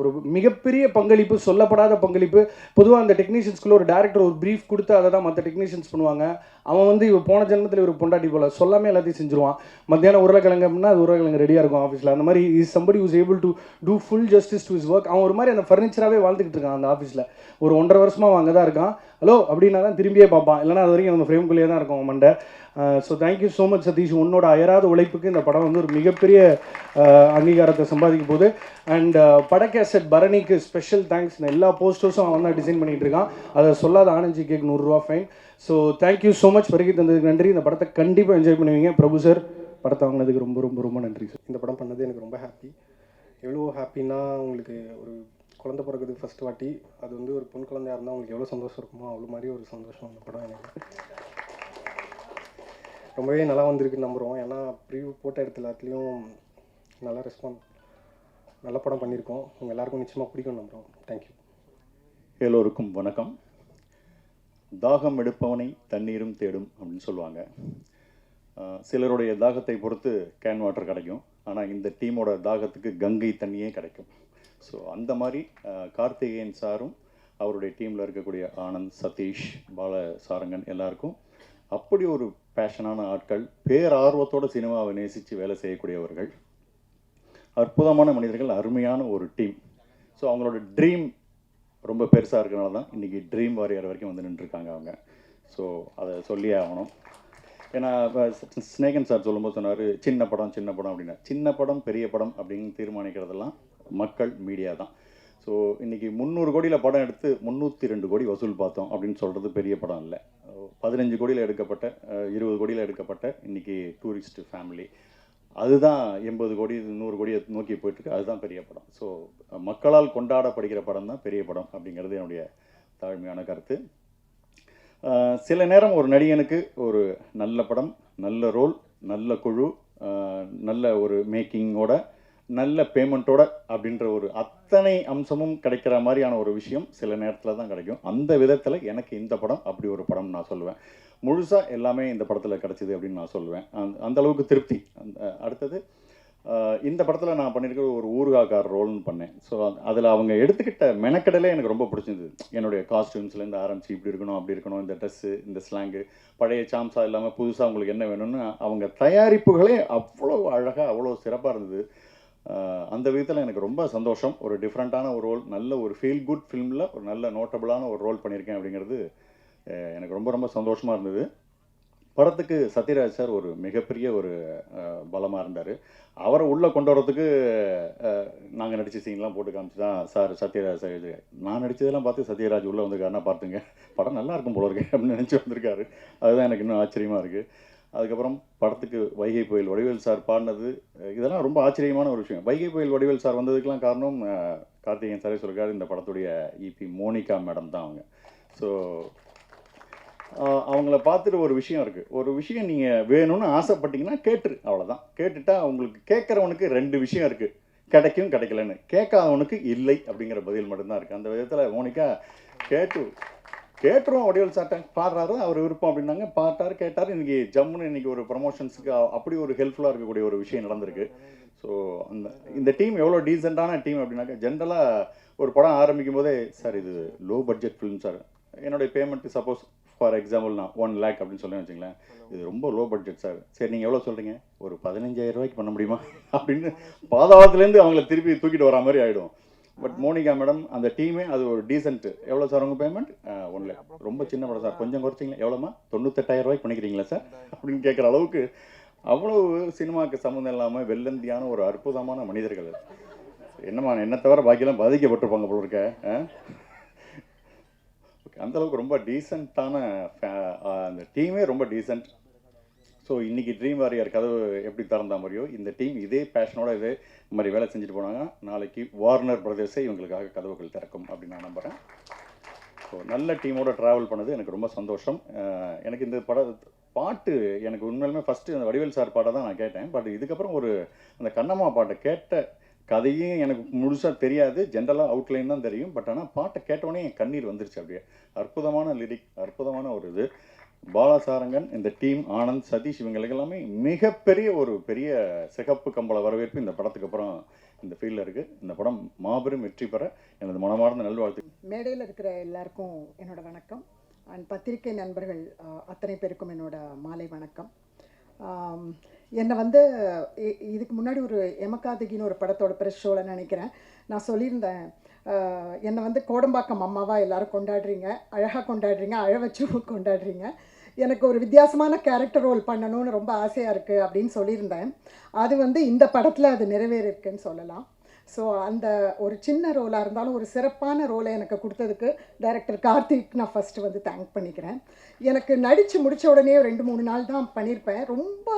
ஒரு மிகப்பெரிய பங்களிப்பு, சொல்லப்படாத பங்களிப்பு. பொதுவாக அந்த டெக்னீஷியன்ஸ்குள்ளே ஒரு டேரக்டர் ஒரு ப்ரீஃப் கொடுத்து அதை தான் மற்ற டெக்னீஷியன்ஸ் பண்ணுவாங்க. அவன் வந்து இவன் போன ஜென்மத்தில் ஒரு பொண்டாட்டி போல் சொல்லாமல் எல்லாத்தையும் செஞ்சுருவான். மத்தியானம் உருளைக்கிழங்கு அப்படின்னா அது உருளைக்கிழங்கு ரெடியாக இருக்கும் ஆஃபீஸில். அந்த மாதிரி is somebody who's able to do full justice to his work. அவன் ஒரு மாதிரி அந்த ஃபர்னிச்சராகவே வாழ்ந்துக்கிட்டு இருக்கான் அந்த ஆஃபீஸில். ஒரு 1.5 வருஷமாக அங்கே தான் இருக்கான். ஹலோ அப்படின்னா தான் திரும்பியே பார்ப்பான், இல்லைனா அது வரைக்கும் அந்த ஃப்ரேம்குள்ளேயே தான் இருக்கும் அவன் மண்டை. So thank you so much Satish. உன்னோட அயராத உழைப்புக்கு இந்த படம் வந்து ஒரு மிகப்பெரிய அங்கீகாரத்தை சம்பாதிக்க போகுது. அண்ட் படக்கேசட் பரணிக்கு ஸ்பெஷல் தேங்க்ஸ். இந்த எல்லா போஸ்டர்ஸும் அவன் தான் டிசைன் பண்ணிகிட்டு இருக்கான். அதை சொல்லாத ஆனந்த்ஜி கேக் 100 ரூபா fine. So thank you so much. வருகை தந்ததுக்கு நன்றி. இந்த படத்தை கண்டிப்பாக என்ஜாய் பண்ணுவீங்க. பிரபு சார், படத்தை வாங்கினதுக்கு ரொம்ப ரொம்ப ரொம்ப நன்றி சார். இந்த படம் பண்ணது எனக்கு ரொம்ப ஹாப்பி. எவ்வளோ ஹாப்பின்னா, உங்களுக்கு ஒரு குழந்தை பிறகுது ஃபஸ்ட்டு வாட்டி, அது வந்து ஒரு பொன் குழந்தையாக இருந்தால் உங்களுக்கு எவ்வளோ சந்தோஷம் இருக்குமோ அவ்வளோ மாதிரி ஒரு சந்தோஷம் அந்த படம் எனக்கு. ரொம்பவே நல்லா வந்திருக்குன்னு நம்புகிறோம். ஏன்னா ப்ரிவ்யூ போட்ட இடத்துல எல்லாத்துலேயும் நல்லா ரெஸ்பான்ஸ், நல்ல படம் பண்ணியிருக்கோம். உங்கள் எல்லாருக்கும் நிச்சயமாக பிடிக்கும் நம்புகிறோம். தேங்க்யூ. எல்லோருக்கும் வணக்கம். தாகம் எடுப்பவனை தண்ணீரும் தேடும் அப்படின்னு சொல்லுவாங்க. சிலருடைய தாகத்தை பொறுத்து கேன் வாட்டர் கிடைக்கும், ஆனால் இந்த டீமோட தாகத்துக்கு கங்கை தண்ணியே கிடைக்கும். ஸோ அந்த மாதிரி கார்த்திகேயன் சாரும் அவருடைய டீமில் இருக்கக்கூடிய ஆனந்த், சதீஷ், பாலசாரங்கன் எல்லாருக்கும் அப்படி ஒரு பேஷனான ஆட்கள், பேரார்வத்தோடு சினிமாவை நேசித்து வேலை செய்யக்கூடியவர்கள், அற்புதமான மனிதர்கள், அருமையான ஒரு டீம். ஸோ அவங்களோட ட்ரீம் ரொம்ப பெருசாக இருக்கிறனால தான் இன்றைக்கி ட்ரீம் வாரியர் வரைக்கும் வந்து நின்றுருக்காங்க அவங்க. ஸோ அதை சொல்லியே ஆகணும். ஏன்னா ஸ்னேகன் சார் சொல்லும்போது சொன்னார் சின்ன படம் அப்படின்னா, சின்ன படம் பெரிய படம் அப்படின்னு தீர்மானிக்கிறதெல்லாம் மக்கள், மீடியா தான். ஸோ இன்றைக்கி 300 கோடியில் படம் எடுத்து 302 கோடி வசூல் பார்த்தோம் அப்படின்னு சொல்கிறது பெரிய படம் இல்லை. 15 கோடியில் எடுக்கப்பட்ட, 20 கோடியில் எடுக்கப்பட்ட இன்றைக்கி டூரிஸ்ட் ஃபேமிலி, அதுதான் 80 கோடி 100 கோடியை நோக்கி போயிட்டுருக்கு. அதுதான் பெரிய படம். ஸோ மக்களால் கொண்டாடப்படுகிற படம் தான் பெரிய படம் அப்படிங்கிறது என்னுடைய தாழ்மையான கருத்து. சில நேரம் ஒரு நடிகனுக்கு ஒரு நல்ல படம், நல்ல ரோல், நல்ல குழு, நல்ல ஒரு மேக்கிங்கோட நல்ல பேமெண்ட்டோட அப்படின்ற ஒரு அத்தனை அம்சமும் கிடைக்கிற மாதிரியான ஒரு விஷயம் சில நேரத்தில் தான் கிடைக்கும். அந்த விதத்தில் எனக்கு இந்த படம் அப்படி ஒரு படம் நான் சொல்லுவேன். முழுசாக எல்லாமே இந்த படத்தில் கிடச்சிது அப்படின்னு நான் சொல்லுவேன். அந்த அளவுக்கு திருப்தி. அடுத்தது இந்த படத்தில் நான் பண்ணியிருக்கிற ஒரு ஊர்காக்கார் ரோல்னு பண்ணேன். ஸோ அதில் அவங்க எடுத்துக்கிட்ட மெனக்கடலே எனக்கு ரொம்ப பிடிச்சிருந்தது. என்னுடைய காஸ்டியூம்ஸ்லேருந்து ஆரம்பித்து இப்படி இருக்கணும் அப்படி இருக்கணும், இந்த ட்ரெஸ்ஸு, இந்த ஸ்லாங்கு, பழைய சாம்ஸா இல்லாமல் புதுசாக உங்களுக்கு என்ன வேணும்னு அவங்க தயாரிப்புகளே அவ்வளோ அழகாக அவ்வளோ சிறப்பாக இருந்தது. அந்த விதத்தில் எனக்கு ரொம்ப சந்தோஷம். ஒரு டிஃப்ரெண்ட்டான ஒரு ரோல், நல்ல ஒரு ஃபீல் குட் ஃபிலிமில் ஒரு நல்ல நோட்டபுளான ஒரு ரோல் பண்ணியிருக்கேன் அப்படிங்கிறது எனக்கு ரொம்ப ரொம்ப சந்தோஷமாக இருந்தது. படத்துக்கு சத்யராஜ் சார் ஒரு மிகப்பெரிய ஒரு பலமாக இருந்தார். அவரை உள்ளே கொண்டு வரதுக்கு நாங்கள் நடித்த சீன்லாம் போட்டு காமிச்சு தான் சார் சத்யராஜ் சார் நான் நடித்ததெல்லாம் பார்த்து சத்யராஜ் உள்ளே வந்திருக்காருன்னா பார்த்துங்க படம் நல்லா இருக்கும் போல இருக்கு அப்படின்னு நினச்சி வந்திருக்காரு. அதுதான் எனக்கு இன்னும் ஆச்சரியமாக இருக்குது. அதுக்கப்புறம் படத்துக்கு வைகை புயல் வடிவேல் சார் பாடினது, இதெல்லாம் ரொம்ப ஆச்சரியமான ஒரு விஷயம். வைகை புயல் வடிவேல் சார் வந்ததுக்கெலாம் காரணம் கார்த்திகேயன் சாரே சொல்லியிருக்காரு, இந்த படத்துடைய இபி மோனிகா மேடம் தான் அவங்க. ஸோ அவங்கள பார்த்துட்டு ஒரு விஷயம் இருக்குது. ஒரு விஷயம் நீங்கள் வேணும்னு ஆசைப்பட்டீங்கன்னா கேட்டுரு, அவ்வளோதான். கேட்டுட்டா உங்களுக்கு கேட்குறவனுக்கு 2 விஷயம் இருக்குது, கிடைக்கும் கிடைக்கலன்னு. கேட்காதவனுக்கு இல்லை அப்படிங்கிற பதில் மட்டும்தான் இருக்குது. அந்த விதத்தில் மோனிகா கேட்டுருவோம் வடிவேல் சார்ட்ட பாடுறாரு, அவர் விருப்பம் அப்படின்னாங்க, பாட்டார் கேட்டார். இன்றைக்கி ஜம்முன்னு இன்றைக்கி ஒரு ப்ரமோஷன்ஸுக்கு அப்படி ஒரு ஹெல்ப்ஃபுல்லாக இருக்கக்கூடிய ஒரு விஷயம் நடந்திருக்கு. ஸோ இந்த டீம் எவ்வளோ டீசெண்டான டீம் அப்படின்னாக்கா, ஜென்ரலாக ஒரு படம் ஆரம்பிக்கும் போதே சார் இது லோ பட்ஜெட் ஃபிலிம் சார், என்னுடைய பேமெண்ட்டு சப்போஸ் ஃபார் எக்ஸாம்பிள் நான் 1 lakh அப்படின்னு சொல்லி வச்சுங்களேன், இது ரொம்ப லோ பட்ஜெட் சார், சரி நீங்கள் எவ்வளோ சொல்கிறீங்க, ஒரு 15,000 ரூபாய்க்கு பண்ண முடியுமா அப்படின்னு பாதாளத்துலேருந்து அவங்கள திருப்பி தூக்கிட்டு வரா மாதிரி ஆகிடும். பட் மோனிகா மேடம் அந்த டீமே அது ஒரு டீசென்ட்டு. எவ்வளோ சார் உங்கள் பேமெண்ட்? 1 lakh. ரொம்ப சின்ன படம் சார், கொஞ்சம் குறைச்சிங்களா, எவ்வளோமா, 98,000 ரூபாய்க்கு பண்ணிக்கிறீங்களா சார் அப்படின்னு கேட்குற அளவுக்கு அவ்வளோ சினிமாவுக்கு சம்மந்தம் இல்லாமல் வெள்ளந்தியான ஒரு அற்புதமான மனிதர்கள். என்னம்மா என்ன தவிர பாக்கியெல்லாம் பாதிக்கப்பட்டிருப்பாங்க போல இருக்க. அந்தளவுக்கு ரொம்ப டீசெண்டான அந்த டீமே ரொம்ப டீசெண்ட். ஸோ இன்றைக்கி ட்ரீம் வாரியர் கதவு எப்படி திறந்தா மாதிரியோ இந்த டீம் இதே பேஷனோட இதே மாதிரி வேலை செஞ்சுட்டு போனாங்க, நாளைக்கு வார்னர் பிரதர்ஸே இவங்களுக்காக கதவுகள் திறக்கும் அப்படின்னு நான் நம்புகிறேன். ஸோ நல்ல டீமோட ட்ராவல் பண்ணது எனக்கு ரொம்ப சந்தோஷம். எனக்கு இந்த பாட்டு எனக்கு உண்மையிலுமே ஃபஸ்ட்டு அந்த வடிவேல் சார் பாட்டை தான் நான் கேட்டேன். பட் இதுக்கப்புறம் அந்த கண்ணம்மா பாட்டை கேட்ட கதையும் எனக்கு முழுசாக தெரியாது, ஜென்ரலாக அவுட்லைன் தான் தெரியும். பட் ஆனால் பாட்டை கேட்டோடனே என் கண்ணீர் வந்துருச்சு. அப்படியே அற்புதமான லிரிக், அற்புதமான ஒரு இது. பாலசாரங்கன், இந்த டீம், ஆனந்த், சதீஷ், இவங்களுக்கு எல்லாமே மிகப்பெரிய ஒரு பெரிய சிகப்பு கம்பள வரவேற்பு இந்த படத்துக்கு அப்புறம் இந்த ஃபீல்டில் இருக்குது. இந்த படம் மாபெரும் வெற்றி பெற எனது மனமார்ந்த நல்வாழ்த்து. மேடையில் இருக்கிற எல்லாருக்கும் என்னோட வணக்கம். அண்ட் பத்திரிகை நண்பர்கள் அத்தனை பேருக்கும் என்னோட மாலை வணக்கம். என்னை இதுக்கு முன்னாடி ஒரு எமக்காதகின்னு ஒரு படத்தோட ப்ரெஸ் ஷோவில் நினைக்கிறேன் நான் சொல்லியிருந்தேன், என்னை கோடம்பாக்கம் அம்மாவாக எல்லோரும் கொண்டாடுறீங்க, அழகாக கொண்டாடுறீங்க, அழ வச்சு கொண்டாடுறீங்க, எனக்கு ஒரு வித்தியாசமான கேரக்டர் ரோல் பண்ணணும்னு ரொம்ப ஆசையாக இருக்குது அப்படின்னு சொல்லியிருந்தேன். அது இந்த படத்தில் அது நிறைவேறிருக்குன்னு சொல்லலாம். ஸோ அந்த ஒரு சின்ன ரோலாக இருந்தாலும் ஒரு சிறப்பான ரோலை எனக்கு கொடுத்ததுக்கு டைரக்டர் கார்த்திக் நான் ஃபஸ்ட்டு தேங்க் பண்ணிக்கிறேன். எனக்கு நடித்து முடித்த உடனே 2-3 நாள் தான் பண்ணியிருப்பேன். ரொம்ப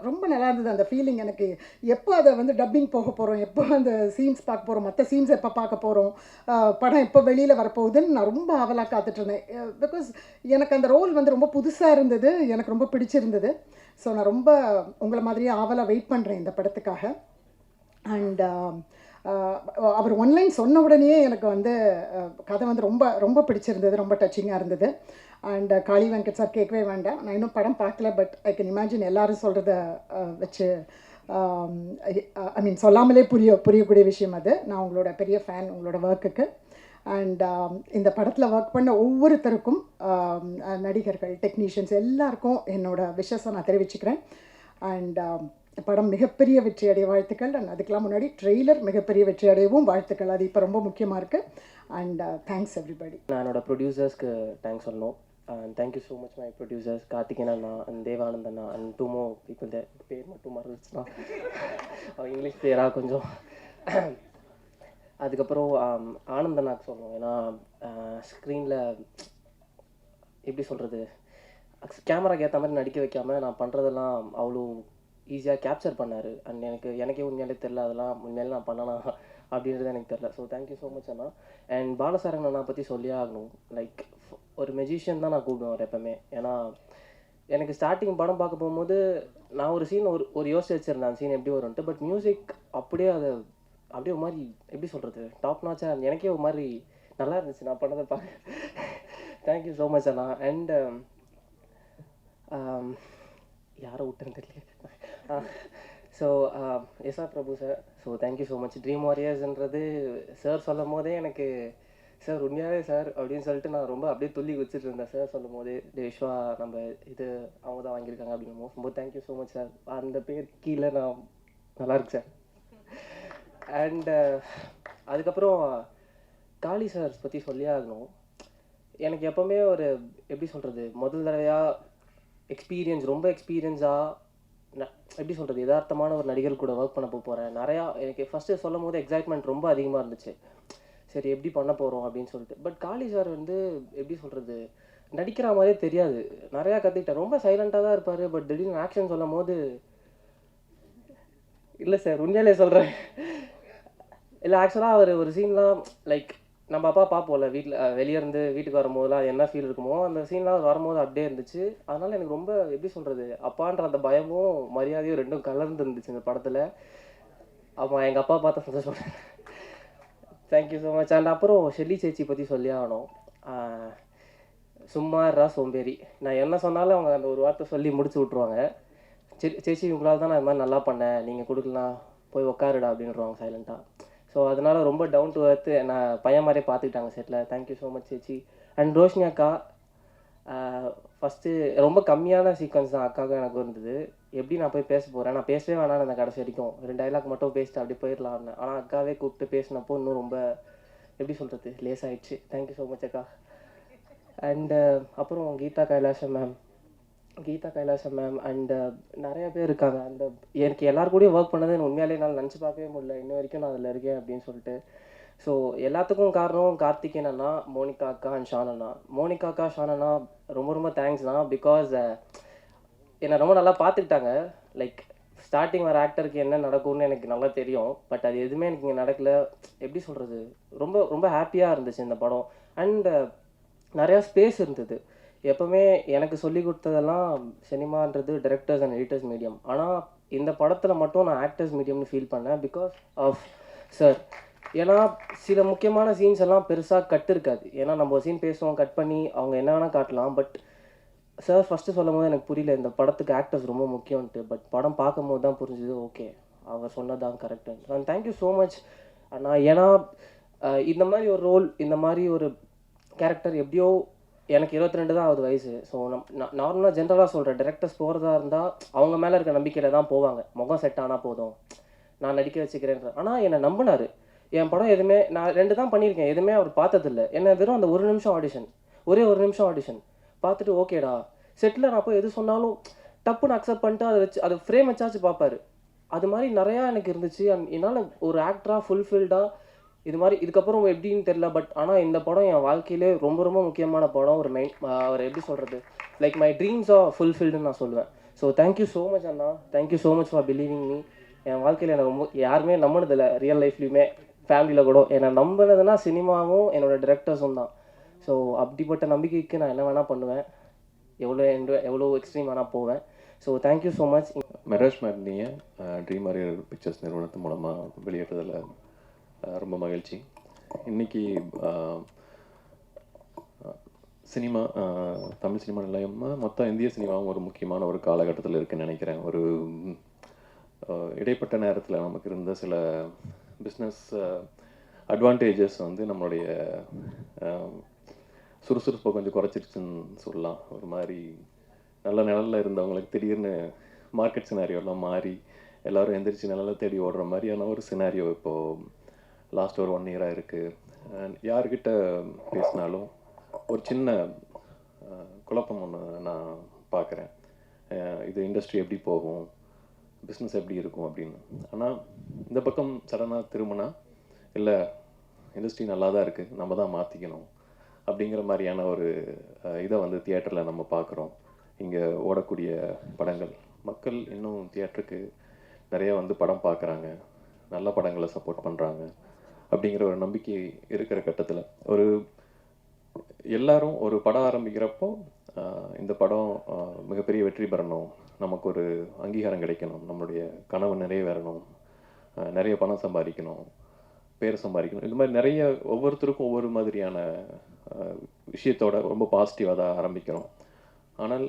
ரொம்ப நல்லா இருந்தது அந்த ஃபீலிங். எனக்கு எப்போ அதை டப்பிங் போக போகிறோம், எப்போ அந்த சீன்ஸ் பார்க்க போகிறோம், மற்ற சீன்ஸ் எப்போ பார்க்க போகிறோம், படம் எப்போ வெளியில் வரப்போகுதுன்னு நான் ரொம்ப ஆவலாக காத்துட்ருந்தேன். பிகாஸ் எனக்கு அந்த ரோல் ரொம்ப புதுசாக இருந்தது, எனக்கு ரொம்ப பிடிச்சிருந்தது. ஸோ நான் ரொம்ப உங்களை மாதிரியே ஆவலாக வெயிட் பண்ணுறேன் இந்த படத்துக்காக. அண்ட் அவர் ஒன்லைன் சொன்ன உடனே எனக்கு கதை ரொம்ப ரொம்ப பிடிச்சிருந்தது, ரொம்ப டச்சிங்காக இருந்தது. அண்ட் காளி வெங்கட் சார் கேட்கவே வேண்டாம், நான் இன்னும் படம் பார்க்கல, பட் ஐ கேன் இமேஜின் எல்லோரும் சொல்கிறத வச்சு ஐ மீன் சொல்லாமலே புரியக்கூடிய விஷயம் அது. நான் உங்களோட பெரிய ஃபேன் உங்களோட ஒர்க்குக்கு. அண்ட் இந்த படத்தில் ஒர்க் பண்ண ஒவ்வொருத்தருக்கும், நடிகர்கள், டெக்னீஷியன்ஸ் எல்லாருக்கும் என்னோட விஷஸை நான் தெரிவிச்சுக்கிறேன். அண்ட் படம் மிகப்பெரிய வெற்றி அடைய வாழ்த்துக்கள். அண்ட் அதுக்கெல்லாம் முன்னாடி ட்ரெய்லர் மிகப்பெரிய வெற்றி அடையவும் வாழ்த்துக்கள். அது இப்போ ரொம்ப முக்கியமாக இருக்குது. And thanks everybody. நான் என்னோட ப்ரொடியூசர்ஸ்க்கு தேங்க்ஸ் சொல்லணும். And thank you so much my producers Karthikeyan Anna and Devanand Anna and 2 more people there. பேர் மட்டும் மறந்துச்சுன்னா இங்கிலீஷ் பேராக கொஞ்சம். அதுக்கப்புறம் ஆனந்த் அண்ணாக்கு சொல்லணும். ஏன்னா ஸ்க்ரீனில் எப்படி சொல்கிறது, கேமராக்கு ஏற்ற மாதிரி நடிக்க வைக்காமல் நான் பண்ணுறதெல்லாம் அவ்வளோ ஈஸியாக கேப்சர் பண்ணார். அண்ட் எனக்கே உண்மையாலே தெரில அதெல்லாம் உண்மையிலே நான் பண்ணனா அப்படின்றது எனக்கு தெரில. ஸோ தேங்க்யூ ஸோ மச் அண்ணா. அண்ட் பாலசாரங்கன் அண்ணா பற்றி சொல்லியே ஆகணும். லைக் ஒரு மெஜிஷியன் தான் நான் கூப்பிடுவேன் எப்போவுமே. ஏன்னா எனக்கு ஸ்டார்டிங் படம் பார்க்க போகும்போது நான் ஒரு சீன் ஒரு யோசிச்சு வச்சுருந்தேன் அந்த சீன் எப்படி வரும்ன்ட்டு. பட் மியூசிக் அப்படியே அதை அப்படியே ஒரு மாதிரி எப்படி சொல்கிறது டாப் நாச்சாக எனக்கே ஒரு மாதிரி நல்லா இருந்துச்சு நான் பண்ணதை பார்க்க. தேங்க்யூ ஸோ மச் அண்ணா. அண்ட் யாரை விட்டேன்னு தெரியல. So SR Prabhu sir, so thank you so much. Dream வாரியர்ஸ்ன்றது சார் சொல்லும் போதே எனக்கு சார் உண்மையாகவே சார் அப்படின்னு சொல்லிட்டு நான் ரொம்ப அப்படியே துள்ளி வச்சுட்டு இருந்தேன் சார் சொல்லும் போதே. விஸ்வா நம்ம இது அவங்க தான் வாங்கியிருக்காங்க அப்படின்னு ரொம்ப தேங்க்யூ ஸோ மச் சார். அந்த பேர் கீழே நான் நல்லா இருக்கு சார். அண்ட் அதுக்கப்புறம் காளி சார் பற்றி சொல்லியே ஆகணும். எனக்கு எப்போவுமே ஒரு எப்படி சொல்கிறது முதல் தடவையாக ரொம்ப எக்ஸ்பீரியன்ஸாக எப்படி சொல்கிறது யதார்த்தமான ஒரு நடிகர் கூட ஒர்க் பண்ண போகிறேன். நிறையா எனக்கு ஃபஸ்ட்டு சொல்லும் போது எக்ஸைட்மெண்ட் ரொம்ப அதிகமாக இருந்துச்சு. சரி எப்படி பண்ண போகிறோம் அப்படின்னு சொல்லிட்டு. பட் காளி சார் வந்து எப்படி சொல்கிறது நடிக்கிற மாதிரியே தெரியாது. நிறையா கற்றுக்கிட்டேன். ரொம்ப சைலண்ட்டாக தான் இருப்பார். பட் திடீர்னு ஆக்ஷன் சொல்லும் போது இல்லை சார் உண்மையிலே சொல்கிறேன். இல்லை ஆக்சுவலாக அவர் ஒரு சீன்லாம் லைக் நம்ம அப்பா பார்ப்போம்ல வீட்டில் வெளியேருந்து வீட்டுக்கு வரும்போதெல்லாம் என்ன ஃபீல் இருக்குமோ அந்த சீன்லாம் வரும்போது அப்படியே இருந்துச்சு. அதனால் எனக்கு ரொம்ப எப்படி சொல்கிறது அப்பான்ற அந்த பயமும் மரியாதையும் ரெண்டும் கலர்ந்து இருந்துச்சு இந்த படத்தில். ஆமாம் எங்கள் அப்பா பார்த்தா சந்தோஷப்படுறேன். Thank you so much. அண்ட் அப்புறம் ஷெல்லி சேச்சி பற்றி சொல்லி ஆகணும். சும்மாறா சோம்பேறி நான் என்ன சொன்னாலும் அவங்க அந்த ஒரு வார்த்தை சொல்லி முடிச்சு விட்ருவாங்க. சேச்சி உங்களால் தான் நான் இது மாதிரி நல்லா பண்ணேன், நீங்கள் கொடுக்கலாம் போய் உட்காருடா அப்படின்றாங்க சைலண்ட்டாக. ஸோ அதனால் ரொம்ப டவுன் டு எர்த்து நான் பையன் மாதிரியே பார்த்துக்கிட்டாங்க செட்டில். தேங்க்யூ ஸோ மச் சேச்சி. அண்ட் ரோஷினி அக்கா ஃபஸ்ட்டு ரொம்ப கம்மியான சீக்வன்ஸ் தான் அக்காவுக்கு எனக்கு இருந்தது. எப்படி நான் போய் பேச போகிறேன், நான் பேசவே வேணான்னு அந்த கடைசி வரைக்கும் 2 டைலாக் மட்டும் பேசிட்டு அப்படி போயிடலான்னு. ஆனால் அக்காவே கூப்பிட்டு பேசினப்போ இன்னும் ரொம்ப எப்படி சொல்கிறது லேஸ் ஆகிடுச்சு. தேங்க்யூ ஸோ மச் அக்கா. அண்டு அப்புறம் கீதா கைலாசம் மேம் அண்டு நிறைய பேர் இருக்காங்க. அந்த எனக்கு எல்லாரு கூடயும் ஒர்க் பண்ணது எனக்கு உண்மையாலே என்னால் நினச்சி பார்க்கவே முடியல. இன்ன வரைக்கும் நான் அதில் இருக்கேன் அப்படின்னு சொல்லிட்டு. ஸோ எல்லாத்துக்கும் காரணம் கார்த்திகேயன் அண்ணா, மோனிகா அக்கா அண்ட் ஷான் அண்ணா. மோனிகா அக்கா ஷான் அண்ணா ரொம்ப ரொம்ப தேங்க்ஸ்ண்ணா. பிகாஸ் என்னை ரொம்ப நல்லா பார்த்துக்கிட்டாங்க. லைக் ஸ்டார்டிங் வர ஆக்டருக்கு என்ன நடக்கும்னு எனக்கு நல்லா தெரியும். பட் அது எதுவுமே எனக்கு இங்கே நடக்கலை. எப்படி சொல்கிறது ரொம்ப ரொம்ப ஹாப்பியாக இருந்துச்சு இந்த படம். அண்டு நிறையா ஸ்பேஸ் இருந்தது. எப்போவுமே எனக்கு சொல்லி கொடுத்ததெல்லாம் சினிமான்றது டைரக்டர்ஸ் அண்ட் எடிட்டர்ஸ் மீடியம். ஆனால் இந்த படத்தில் மட்டும் நான் ஆக்டர்ஸ் மீடியம்னு ஃபீல் பண்ணேன் பிகாஸ் ஆஃப் சார். ஏன்னா சில முக்கியமான சீன்ஸ் எல்லாம் பெருசாக கட் இருக்காது. ஏன்னா நம்ம ஒரு சீன் பேசுவோம் கட் பண்ணி அவங்க என்ன வேணால் காட்டலாம். பட் சார் ஃபஸ்ட்டு சொல்லும் போது எனக்கு புரியல இந்த படத்துக்கு ஆக்டர்ஸ் ரொம்ப முக்கியம்ன்ட்டு. பட் படம் பார்க்கும் போது தான் புரிஞ்சுது ஓகே அவர் சொன்னதான் கரெக்டுன்னு. அண்ட் தேங்க்யூ ஸோ மச் அண்ணா. ஏன்னா இந்த மாதிரி ஒரு ரோல் இந்த மாதிரி ஒரு கேரக்டர் எப்படியோ எனக்கு 22 தான் ஆகுது வயசு. ஸோ நார்மலாக ஜென்ரலாக சொல்கிறேன் டேரக்டர்ஸ் போகிறதா இருந்தால் அவங்க மேலே இருக்க நம்பிக்கையில் தான் போவாங்க. முகம் செட் ஆனால் போதும் நான் நடிக்க வச்சுக்கிறேன்ற. ஆனால் என்னை நம்பினார். என் படம் எதுவுமே நான் 2 தான் பண்ணியிருக்கேன். எதுவுமே அவர் பார்த்ததில்லை. என்ன வெறும் அந்த 1 நிமிஷம் ஆடிஷன் ஒரே 1 நிமிஷம் ஆடிஷன் பார்த்துட்டு ஓகேடா செட்டில் நான் போய் எது சொன்னாலும் டப்புன்னு அக்செப்ட் பண்ணிட்டு அதை வச்சு அது ஃப்ரேம் வச்சாச்சு பார்ப்பாரு. அது மாதிரி நிறையா எனக்கு இருந்துச்சு. என்னால் ஒரு ஆக்டராக ஃபுல்ஃபில்டாக இது மாதிரி இதுக்கப்புறம் எப்படின்னு தெரில. பட் ஆனால் இந்த படம் என் வாழ்க்கையிலே ரொம்ப ரொம்ப முக்கியமான படம். அவர் எப்படி சொல்கிறது லைக் மை ட்ரீம்ஸ் ஆர் ஃபுல்ஃபில்டுன்னு நான் சொல்லுவேன். ஸோ தேங்க்யூ ஸோ மச் அண்ணா. Thank you so much for believing me. என் வாழ்க்கையில் எனக்கு ரொம்ப யாருமே நம்பினதில்லை ரியல் லைஃப்லையுமே ஃபேமிலியில் கூட. என்னை நம்பினதுன்னா சினிமாவும் என்னோடய டிரெக்டர்ஸும் தான். ஸோ அப்படிப்பட்ட நம்பிக்கைக்கு நான் என்ன வேணால் பண்ணுவேன். எவ்வளோ எக்ஸ்ட்ரீம் வேணால் போவேன். So thank you so much. Meraj மேட்னியை ட்ரீம் வாரியர் பிக்சர்ஸ் நிறுவனத்து மூலமாக வெளியிட்டதில் ரொம்ப மகிழ்ச்சி. இன்றைக்கி சினிமா தமிழ் சினிமா நிலையமாக மொத்த இந்திய சினிமாவும் ஒரு முக்கியமான ஒரு காலகட்டத்தில் இருக்குன்னு நினைக்கிறேன். ஒரு இடைப்பட்ட நேரத்தில் நமக்கு இருந்த சில பிஸ்னஸ் அட்வான்டேஜஸ் வந்து நம்மளுடைய சுறுசுறுப்பை கொஞ்சம் குறைச்சிருச்சுன்னு சொல்லலாம். ஒரு மாதிரி நல்ல நிழலில் இருந்தவங்களுக்கு திடீர்னு மார்க்கெட் சினாரியோலாம் மாறி எல்லோரும் எந்திரிச்சு நிழலை தேடி ஓடுற மாதிரியான ஒரு சினாரியோ இப்போது லாஸ்ட் ஒரு 1 இயராக இருக்குது. யார்கிட்ட பேசினாலும் ஒரு சின்ன குழப்பம் ஒன்று நான் பார்க்குறேன். இது இண்டஸ்ட்ரி எப்படி போகும், பிஸ்னஸ் எப்படி இருக்கும் அப்படின்னு. ஆனால் இந்த பக்கம் சடனாக திரும்பினா இல்லை இண்டஸ்ட்ரி நல்லா தான் இருக்குது, நம்ம தான் மாற்றிக்கணும் அப்படிங்கிற மாதிரியான ஒரு இதை வந்து தியேட்டரில் நம்ம பார்க்குறோம். இங்கே ஓடக்கூடிய படங்கள் மக்கள் இன்னும் தியேட்டருக்கு நிறைய வந்து படம் பார்க்குறாங்க, நல்ல படங்களை சப்போர்ட் பண்ணுறாங்க அப்படிங்கிற ஒரு நம்பிக்கை இருக்கிற கட்டத்தில் ஒரு எல்லாரும் ஒரு படம் ஆரம்பிக்கிறப்போ இந்த படம் மிகப்பெரிய வெற்றி பெறணும், நமக்கு ஒரு அங்கீகாரம் கிடைக்கணும், நம்மளுடைய கனவு நிறைவேறணும், நிறைய பணம் சம்பாதிக்கணும், பேர் சம்பாதிக்கணும், இந்த மாதிரி நிறைய ஒவ்வொருத்தருக்கும் ஒவ்வொரு மாதிரியான விஷயத்தோட ரொம்ப பாசிட்டிவாக தான் ஆரம்பிக்கிறோம். ஆனால்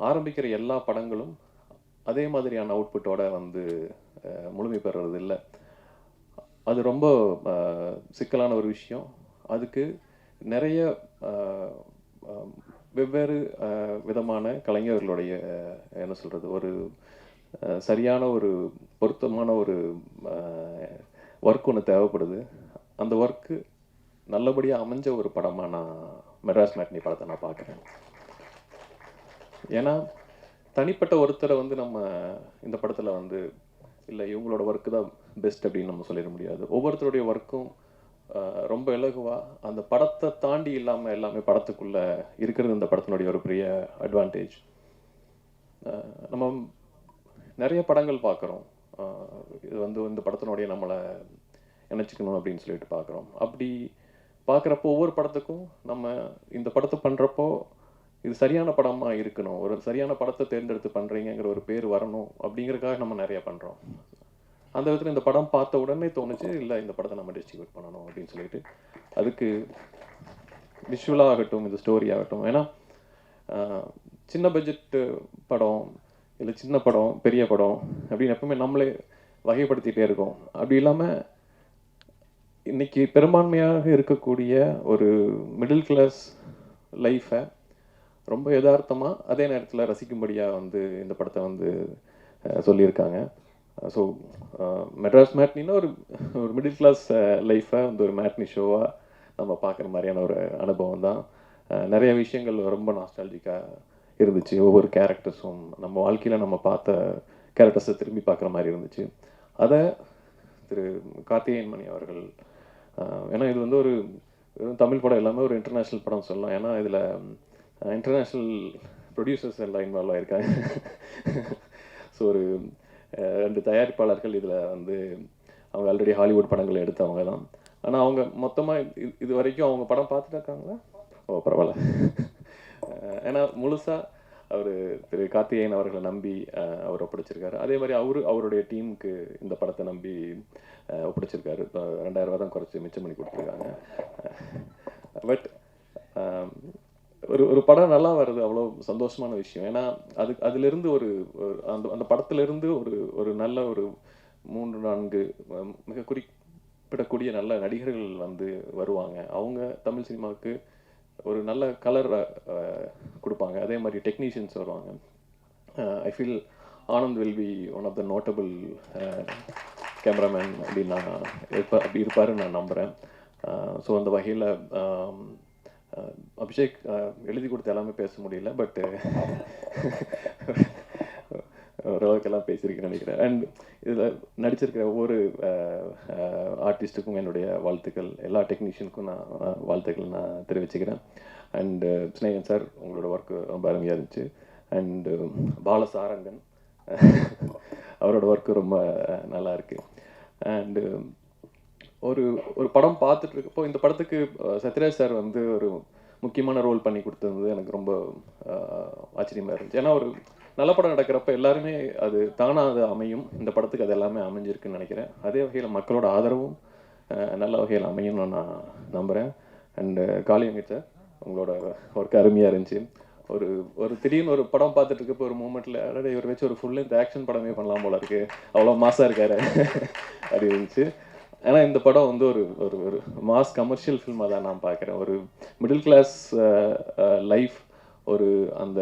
ஆரம்பிக்கிற எல்லா படங்களும் அதே மாதிரியான அவுட்புட்டோட வந்து முழுமை பெறுறது இல்லை. அது ரொம்ப சிக்கலான ஒரு விஷயம். அதுக்கு நிறைய வெவ்வேறு விதமான கலைஞர்களுடைய என்ன சொல்கிறது, ஒரு சரியான ஒரு பொருத்தமான ஒரு ஒர்க் ஒன்று தேவைப்படுது. அந்த ஒர்க்கு நல்லபடியாக அமைஞ்ச ஒரு படமாக நான் மெட்ராஸ் மேட்னி படத்தை நான் பார்க்குறேன். ஏன்னா தனிப்பட்ட ஒருத்தரை வந்து நம்ம இந்த படத்தில் வந்து இல்லை இவங்களோட ஒர்க்கு தான் பெஸ்ட் அப்படின்னு நம்ம சொல்லிட முடியாது. ஒவ்வொருத்தருடைய ஒர்க்கும் ரொம்ப இலகுவாக அந்த படத்தை தாண்டி இல்லாமல் எல்லாமே படத்துக்குள்ளே இருக்கிறது இந்த படத்தினுடைய ஒரு பெரிய அட்வான்டேஜ். நம்ம நிறைய படங்கள் பார்க்குறோம், இது வந்து இந்த படத்தினுடைய நம்மளை நினச்சிக்கணும் அப்படின்னு சொல்லிட்டு பார்க்குறோம். அப்படி பார்க்குறப்போ ஒவ்வொரு படத்துக்கும் நம்ம இந்த படத்தை பண்ணுறப்போ இது சரியான படமாக இருக்கணும், ஒரு சரியான படத்தை தேர்ந்தெடுத்து பண்ணுறீங்கிற ஒரு பேர் வரணும் அப்படிங்கிறதுக்காக நம்ம நிறைய பண்ணுறோம். அந்த விதத்தில் இந்த படம் பார்த்த உடனே தோணுச்சு, இல்லை இந்த படத்தை நம்ம டிஸ்ட்ரிபியூட் பண்ணணும் அப்படின்னு சொல்லிட்டு. அதுக்கு விஷுவலாக ஆகட்டும், இந்த ஸ்டோரி ஆகட்டும். ஏன்னா சின்ன பட்ஜெட்டு படம் இல்லை சின்ன படம் பெரிய படம் அப்படின்னு எப்பவுமே நம்மளே வகைப்படுத்திகிட்டே இருக்கோம். அப்படி இல்லாமல் இன்றைக்கி பெரும்பான்மையாக இருக்கக்கூடிய ஒரு மிடில் கிளாஸ் லைஃப்பை ரொம்ப யதார்த்தமாக அதே நேரத்தில் ரசிக்கும்படியாக வந்து இந்த படத்தை வந்து சொல்லியிருக்காங்க. ஸோ மெட்ராஸ் மேட்னின்னா ஒரு மிடில் கிளாஸ் லைஃப்பை வந்து ஒரு மேட்னி ஷோவாக நம்ம பார்க்குற மாதிரியான ஒரு அனுபவம் தான். நிறைய விஷயங்கள் ரொம்ப நாஸ்டாலஜிக்காக இருந்துச்சு. ஒவ்வொரு கேரக்டர்ஸும் நம்ம வாழ்க்கையில் நம்ம பார்த்த கேரக்டர்ஸை திரும்பி பார்க்குற மாதிரி இருந்துச்சு. அதை திரு கார்த்திகேயன் மணி அவர்கள், ஏன்னா இது வந்து ஒரு தமிழ் படம் எல்லாமே ஒரு இன்டர்நேஷ்னல் படம் சொல்லலாம். ஏன்னா இதில் இன்டர்நேஷ்னல் ப்ரொடியூசர்ஸ் எல்லாம் இன்வால்வ் ஆகியிருக்காங்க. ஸோ ஒரு 2 தயாரிப்பாளர்கள் இதில் வந்து அவங்க ஆல்ரெடி ஹாலிவுட் படங்கள் எடுத்தவங்க தான். ஆனால் அவங்க மொத்தமாக இது வரைக்கும் அவங்க படம் பார்த்துட்டு இருக்காங்களா? ஓ பரவாயில்ல. ஏன்னா முழுசாக அவர் திரு கார்த்திகேயன் அவர்களை நம்பி அவர் ஒப்படைச்சிருக்காரு. அதே மாதிரி அவருடைய டீமுக்கு இந்த படத்தை நம்பி ஒப்படைச்சிருக்காரு. 2000 ரூபா தான் குறைச்சி மிச்சம் பண்ணி கொடுத்துருக்காங்க. பட் ஒரு படம் நல்லா வருது அவ்வளோ சந்தோஷமான விஷயம். ஏன்னா அதிலிருந்து அந்த படத்திலிருந்து ஒரு நல்ல ஒரு 3-4 மிக குறிப்பிடக்கூடிய நல்ல நடிகர்கள் வந்து வருவாங்க. அவங்க தமிழ் சினிமாவுக்கு ஒரு நல்ல கலர் கொடுப்பாங்க. அதே மாதிரி டெக்னீஷியன்ஸ் வருவாங்க. I feel Anand will be one of the notable cameraman அப்படின்னு அப்படி இருப்பாருன்னு நான் நம்புகிறேன். ஸோ அந்த வகையில் அபிஷேக் எழுதி கொடுத்த எல்லாமே பேச முடியல, பட் ஓரளவுக்கெல்லாம் பேசியிருக்கேன்னு நினைக்கிறேன். அண்ட் இதில் நடிச்சிருக்கிற ஒவ்வொரு ஆர்டிஸ்ட்டுக்கும் என்னுடைய வாழ்த்துக்கள், எல்லா டெக்னீஷியனுக்கும் நான் வாழ்த்துக்கள் நான் தெரிவிச்சுக்கிறேன். அண்டு ஸ்னேகன் சார் உங்களோட ஒர்க்கு ரொம்ப அருமையாக இருந்துச்சு. அண்டு பாலசாரங்கன் அவரோட ஒர்க்கு ரொம்ப நல்லா இருக்குது. அண்டு ஒரு படம் பார்த்துட்டு இருக்கப்போ இந்த படத்துக்கு சத்யராஜ் சார் வந்து ஒரு முக்கியமான ரோல் பண்ணி கொடுத்தது எனக்கு ரொம்ப ஆச்சரியமாக இருந்துச்சு. ஏன்னா ஒரு நல்ல படம் நடக்கிறப்ப எல்லாருமே அது தானாக அது அமையும். இந்த படத்துக்கு அது எல்லாமே அமைஞ்சிருக்குன்னு நினைக்கிறேன். அதே வகையில் மக்களோட ஆதரவும் நல்ல வகையில் அமையும்னு நான் நம்புகிறேன். அண்டு காளியங்க சார் உங்களோட ஒர்க் அருமையாக இருந்துச்சு. ஒரு திடீர்னு ஒரு படம் பார்த்துட்டு இருக்கப்போ ஒரு மூமெண்ட்டில் அதாவது இவர் வச்சு ஒரு ஃபுல் லென்த் ஆக்ஷன் படமே பண்ணலாம் போல இருக்குது, அவ்வளோ மாசாக இருக்காரு அப்படி இருந்துச்சு. ஏன்னா இந்த படம் வந்து ஒரு மாஸ் கமர்ஷியல் ஃபில்மாக தான் நான் பார்க்குறேன். ஒரு மிடில் கிளாஸ் லைஃப், ஒரு அந்த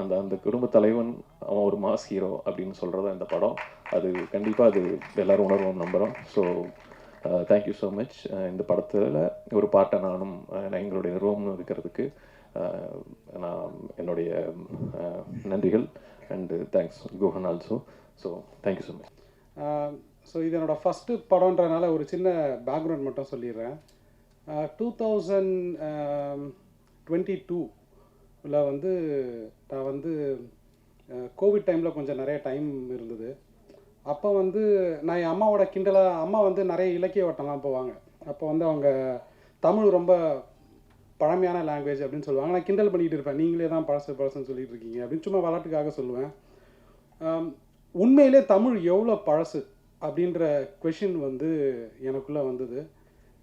அந்த அந்த குடும்ப தலைவன் அவன் ஒரு மாஸ் ஹீரோ அப்படின்னு சொல்கிறதா இந்த படம். அது கண்டிப்பாக அது எல்லோரும் உணர்வோம் நம்புகிறோம். So thank you so much. இந்த படத்தில் ஒரு பாட்டை நானும் எங்களுடைய நிறுவனம் இருக்கிறதுக்கு நான் என்னுடைய நன்றிகள். And thanks Guhan also. So thank you so much. So இது என்னோடய ஃபஸ்ட்டு படம்ன்றனால ஒரு சின்ன பேக்ரவுண்ட் மட்டும் சொல்லிடுறேன். 2022 வந்து நான் வந்து கோவிட் டைமில் கொஞ்சம் நிறைய டைம் இருந்தது. அப்போ வந்து நான் என் அம்மாவோட கிண்டலாக, அம்மா வந்து நிறைய இலக்கிய வட்டம்லாம் போவாங்க. அப்போ வந்து அவங்க தமிழ் ரொம்ப பழமையான லாங்குவேஜ் அப்படின்னு சொல்லுவாங்க. நான் கிண்டல் பண்ணிகிட்டு இருப்பேன், நீங்களே தான் பழசுன்னு சொல்லிட்டு இருக்கீங்க அப்படின்னு சும்மா விளாட்டுக்காக சொல்லுவேன். உண்மையிலே தமிழ் எவ்வளோ பழசு அப்படின்ற கொஷின் வந்து எனக்குள்ளே வந்தது.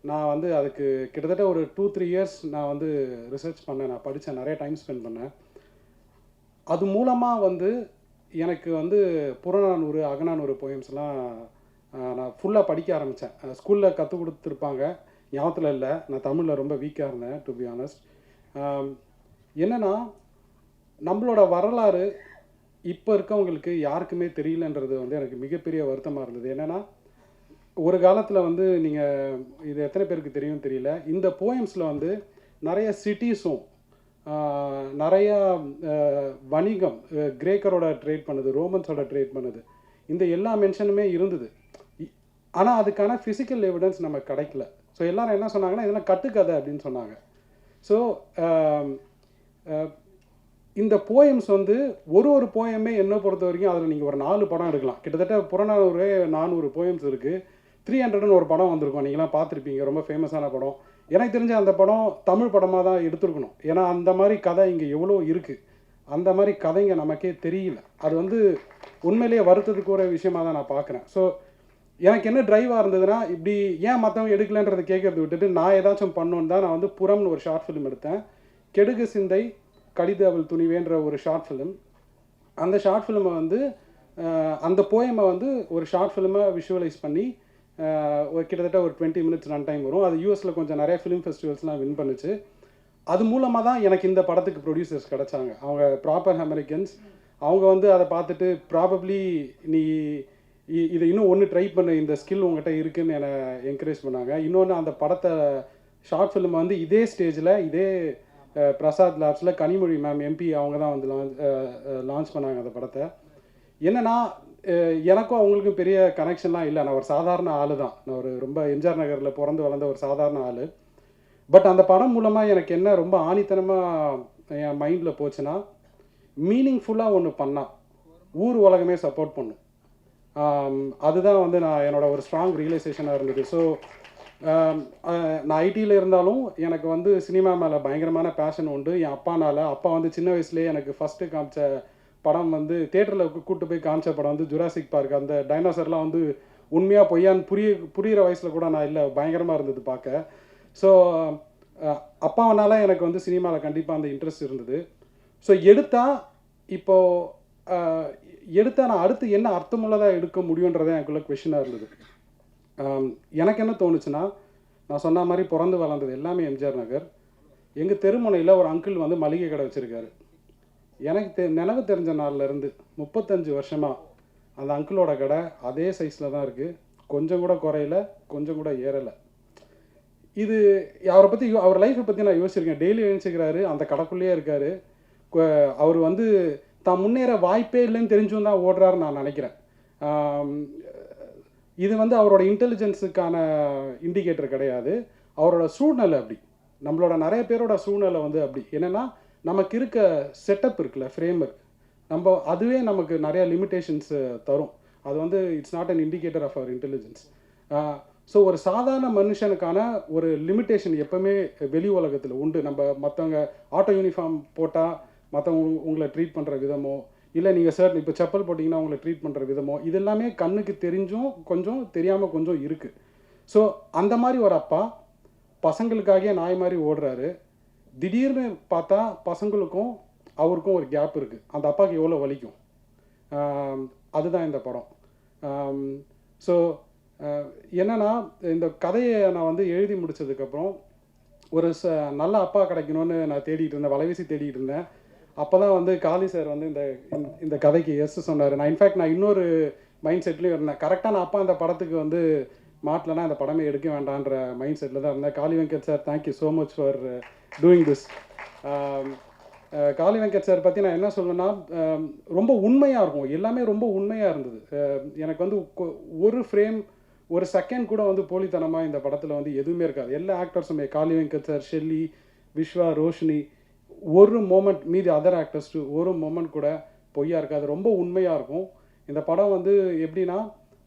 நான் வந்து அதுக்கு கிட்டத்தட்ட ஒரு 2-3 இயர்ஸ் நான் வந்து ரிசர்ச் பண்ணேன், நான் படித்தேன், நிறைய டைம் ஸ்பெண்ட் பண்ணேன். அது மூலமாக வந்து எனக்கு வந்து புறநானூறு அகநானூறு போயம்ஸ்லாம் நான் ஃபுல்லாக படிக்க ஆரம்பித்தேன். ஸ்கூலில் கற்றுக் கொடுத்துருப்பாங்க, ஞாபகத்தில் இல்லை. நான் தமிழில் ரொம்ப வீக்காக இருந்தேன் டு பி ஆனஸ்ட். என்னென்னா நம்மளோட வரலாறு இப்போ இருக்கவங்களுக்கு யாருக்குமே தெரியலன்றது வந்து எனக்கு மிகப்பெரிய வருத்தமாக இருந்தது. என்னென்னா ஒரு காலத்தில் வந்து நீங்கள் இது எத்தனை பேருக்கு தெரியும் தெரியல, இந்த போயம்ஸில் வந்து நிறைய சிட்டிஸும் நிறையா வணிகம், கிரேக்கரோட ட்ரேட் பண்ணுது, ரோமன்ஸோட ட்ரேட் பண்ணுது, இந்த எல்லா மென்ஷனுமே இருந்தது. ஆனால் அதுக்கான ஃபிசிக்கல் எவிடன்ஸ் நமக்கு கிடைக்கல. ஸோ எல்லோரும் என்ன சொன்னாங்கன்னா இதெல்லாம் கட்டுக்கதை அப்படின்னு சொன்னாங்க. ஸோ இந்த போயம்ஸ் வந்து ஒரு போயமே என்ன பொறுத்த வரைக்கும் அதில் நீங்கள் ஒரு 4 படம் எடுக்கலாம். கிட்டத்தட்ட புறநானூறு 400 போயம்ஸ் இருக்குது. 300ன்னு ஒரு படம் வந்திருக்கும், நீங்களாம் பார்த்துருப்பீங்க, ரொம்ப ஃபேமஸான படம். எனக்கு தெரிஞ்ச அந்த படம் தமிழ் படமாக தான் எடுத்துருக்கணும். ஏன்னா அந்த மாதிரி கதை இங்கே எவ்வளோ இருக்குது, அந்த மாதிரி கதைங்க நமக்கே தெரியல. அது வந்து உண்மையிலேயே வருத்தத்துக்கு ஒரு விஷயமாக தான் நான் பார்க்குறேன். ஸோ எனக்கு என்ன ட்ரைவாக இருந்ததுன்னா, இப்படி ஏன் மற்றவங்க எடுக்கலன்றதை கேட்கறது விட்டுட்டு நான் ஏதாச்சும் பண்ணணுன்னு தான் நான் வந்து புறம்னு ஒரு ஷார்ட் ஃபிலிம் எடுத்தேன். கெடுகு சிந்தை கடிது அவள் துணிவேன்ற ஒரு ஷார்ட் ஃபிலிம். அந்த ஷார்ட் ஃபிலிமை வந்து அந்த போயமை வந்து ஒரு ஷார்ட் ஃபிலிமாக விஷுவலைஸ் பண்ணி கிட்டத்தட்ட ஒரு 20 மினிட்ஸ் ரன் டைம் வரும். அது யூஎஸில் கொஞ்சம் நிறைய ஃபிலிம் ஃபெஸ்டிவல்ஸ்லாம் வின் பண்ணுச்சு. அது மூலமாக தான் எனக்கு இந்த படத்துக்கு ப்ரொடியூசர்ஸ் கிடச்சாங்க. அவங்க ப்ராப்பர் அமெரிக்கன்ஸ். அவங்க வந்து அதை பார்த்துட்டு ப்ராபப்ளி நீ இதை இன்னும் ஒன்று ட்ரை பண்ண, இந்த ஸ்கில் உங்கள்கிட்ட இருக்குதுன்னு என்னை என்கரேஜ் பண்ணாங்க. இன்னொன்று அந்த படத்தை ஷார்ட் ஃபிலிம் வந்து இதே ஸ்டேஜில் இதே பிரசாத் லேப்ஸில் கனிமொழி மேம் எம்பி அவங்க தான் வந்து லான்ச் பண்ணாங்க அந்த படத்தை. என்னென்னா எனக்கும் அவங்களுக்கும் பெரிய கனெக்ஷன்லாம் இல்லை. நான் ஒரு சாதாரண ஆள் தான். நான் ஒரு ரொம்ப எம்ஜிஆர் நகரில் பிறந்து வளர்ந்த ஒரு சாதாரண ஆள். பட் அந்த படம் மூலமாக எனக்கு என்ன ரொம்ப ஆணித்தனமாக என் மைண்டில் போச்சுன்னா, மீனிங்ஃபுல்லாக ஒன்று பண்ணால் ஊர் உலகமே சப்போர்ட் பண்ணும். அதுதான் வந்து நான் என்னோட ஒரு ஸ்ட்ராங் ரியலைசேஷனாக இருந்தது. ஸோ நான் ஐடியில் இருந்தாலும் எனக்கு வந்து சினிமா மேலே பயங்கரமான பேஷன் உண்டு. என் அப்பா வந்து சின்ன வயசுலேயே எனக்கு ஃபஸ்ட்டு காமிச்ச படம் வந்து தேட்டரில் கூப்பிட்டு போய் காமிச்ச படம் வந்து ஜுராசிக் பார்க். அந்த டைனோசர்லாம் வந்து உண்மையாக பொய்யான்னு புரிகிற வயசில் கூட நான் இல்லை, பயங்கரமாக இருந்தது பார்க்க. ஸோ அப்பாவனால எனக்கு வந்து சினிமாவில் கண்டிப்பாக அந்த இன்ட்ரெஸ்ட் இருந்தது. ஸோ எடுத்தால் நான் அடுத்து என்ன அர்த்தமுள்ளதாக எடுக்க முடியுன்றதை எனக்குள்ள கொஷினாக இருந்தது. எனக்கு என்ன தோணுச்சுன்னா, நான் சொன்ன மாதிரி பிறந்து வளர்ந்தது எல்லாமே எம்ஜிஆர் நகர். எங்கள் தெருமுனையில் ஒரு அங்கிள் வந்து மளிகை கடை வச்சுருக்காரு. எனக்கு நினைவு தெரிஞ்ச நாள்லேருந்து 35 வருஷமாக அந்த அங்கிளோட கடை அதே சைஸில் தான் இருக்குது. கொஞ்சம் கூட குறையல, கொஞ்சம் கூட ஏறலை. இது அவரை பற்றி அவர் லைஃப்பை பற்றி நான் யோசிச்சிருக்கேன். டெய்லி எழுந்திருக்கிறாரு, அந்த கடைக்குள்ளேயே இருக்கார். அவர் வந்து தான் முன்னேற வாய்ப்பே இல்லைன்னு தெரிஞ்சும் தான் ஓடுறாருன்னு நான் நினைக்கிறேன். இது வந்து அவரோட இன்டெலிஜென்ஸுக்கான இண்டிகேட்டர் கிடையாது, அவரோட சூழ்நிலை அப்படி. நம்மளோட நிறைய பேரோட சூழ்நிலை வந்து அப்படி. என்னென்னா நமக்கு இருக்க செட்டப் இருக்குல்ல, ஃப்ரேம்ஒர்க், அதுவே நமக்கு நிறைய லிமிட்டேஷன்ஸ் தரும். அது வந்து it's not an indicator of our intelligence. So ஒரு சாதாரண மனுஷனுக்கான ஒரு லிமிட்டேஷன் எப்போவுமே வெளி உலகத்தில் உண்டு. மற்றவங்க ஆட்டோ யூனிஃபார்ம் போட்டால் மற்றவங்க உங்களை ட்ரீட் பண்ணுற விதமோ, இல்லை நீங்கள் இப்போ செப்பல் போட்டிங்கன்னா உங்களை ட்ரீட் பண்ணுற விதமோ, இது எல்லாமே கண்ணுக்கு தெரிஞ்சும் கொஞ்சம் தெரியாமல் கொஞ்சம் இருக்குது. ஸோ அந்த மாதிரி ஒரு அப்பா பசங்களுக்காகவே நாய் மாதிரி ஓடுறாரு. திடீர்னு பார்த்தா பசங்களுக்கும் அவருக்கும் ஒரு கேப் இருக்குது. அந்த அப்பாவுக்கு எவ்வளோ வலிக்கும், அதுதான் இந்த படம். ஸோ என்னென்னா, இந்த கதையை நான் வந்து எழுதி முடித்ததுக்கப்புறம் ஒரு நல்ல அப்பா கிடைக்கணும்னு நான் தேடிட்டு இருந்தேன், வலைவீசி தேடிட்டு இருந்தேன். அப்போ தான் வந்து காளி சார் வந்து இந்த கதைக்கு எஸ் சொன்னார். நான் இன்ஃபேக்ட் நான் இன்னொரு மைண்ட் செட்லேயும் இருந்தேன். கரெக்டாக நான் அப்பா அந்த படத்துக்கு வந்து மாட்டலைன்னா அந்த படமே எடுக்க வேண்டான்ற மைண்ட் செட்டில் தான் இருந்தேன். Kali Venkat sir, thank you so much for doing this. Kali Venkat sir பற்றி நான் என்ன சொல்லணும்னா, ரொம்ப உண்மையாக இருக்கும், எல்லாமே ரொம்ப உண்மையாக இருந்தது. எனக்கு வந்து ஒரு ஃப்ரேம், ஒரு செகண்ட் கூட வந்து போலித்தனமாக இந்த படத்தில் வந்து எதுவுமே இருக்காது. எல்லா ஆக்டர்ஸுமே, காளி வெங்கட் சார், ஷெல்லி, விஸ்வா, ரோஷினி, ஒரு மோமெண்ட், மீதி அதர் ஆக்டர்ஸ் ஒரு மோமெண்ட் கூட பொய்யா இருக்காது, ரொம்ப உண்மையாக இருக்கும். இந்த படம் வந்து எப்படின்னா,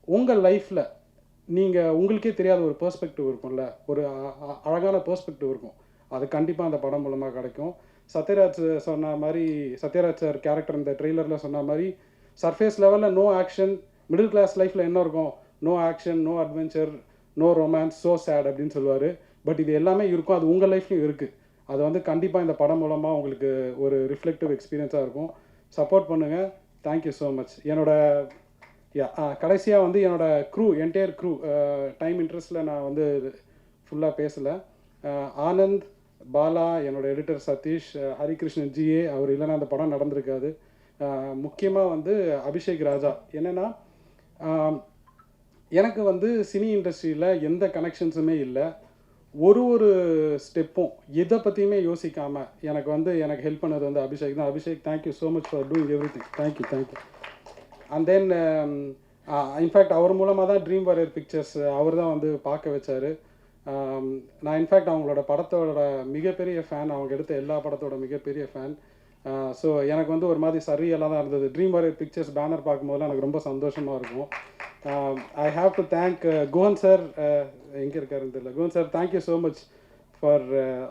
உங்கள் லைஃப்பில் நீங்கள் உங்களுக்கே தெரியாத ஒரு பெர்ஸ்பெக்டிவ் இருக்கும்ல, ஒரு அழகான பெர்ஸ்பெக்டிவ் இருக்கும். அது கண்டிப்பாக அந்த படம் மூலமாக கிடைக்கும். சத்யராஜ் சொன்ன மாதிரி, சத்யராஜ் சார் கேரக்டர் இந்த ட்ரெய்லரில் சொன்ன மாதிரி சர்ஃபேஸ் லெவலில் நோ ஆக்ஷன், மிடில் கிளாஸ் லைஃப்பில் என்ன இருக்கும், no action, no adventure, no romance, so sad அப்படின்னு சொல்லுவார். பட் இது எல்லாமே இருக்கும், அது உங்கள் லைஃப்லையும் இருக்குது. அது வந்து கண்டிப்பாக இந்த படம் மூலமாக உங்களுக்கு ஒரு ரிஃப்ளெக்டிவ் எக்ஸ்பீரியன்ஸாக இருக்கும். சப்போர்ட் பண்ணுங்கள். Thank you so much. என்னோட கடைசியாக வந்து என்னோட என்டையர் க்ரூ டைம் இன்ட்ரெஸ்ட்டில் நான் வந்து ஃபுல்லாக பேசலை. ஆனந்த், பாலா, என்னோட எடிட்டர் சதீஷ், ஹரிகிருஷ்ணன் ஜிஏ, அவர் இல்லைன்னா அந்த படம் நடந்திருக்காது. முக்கியமாக வந்து அபிஷேக் ராஜா. என்னென்னா எனக்கு வந்து சினி இண்டஸ்ட்ரியில் எந்த கனெக்ஷன்ஸுமே இல்லை. ஒரு ஸ்டெப்பும் எதை பற்றியுமே யோசிக்காமல் எனக்கு ஹெல்ப் பண்ணது வந்து அபிஷேக் தான். Abhishek, thank you so much for doing everything. Thank you. And then in fact அவர் மூலமாக தான் ட்ரீம் வாரியர் பிக்சர்ஸ் அவர் தான் வந்து பார்க்க வச்சார். நான் இன்ஃபேக்ட் அவங்களோட படத்தோட மிகப்பெரிய ஃபேன், அவங்க எடுத்த எல்லா படத்தோட மிகப்பெரிய ஃபேன். ஸோ எனக்கு வந்து ஒரு மாதிரி சரியெல்லாம் தான் இருந்தது. ட்ரீம் வாரியர் பிக்சர்ஸ் பேனர் பார்க்கும்போதெல்லாம் எனக்கு ரொம்ப சந்தோஷமாக இருக்கும். I have to thank Guhan sir. எங்கே இருக்காருன்னு தெரியல. Guhan sir, thank you so much for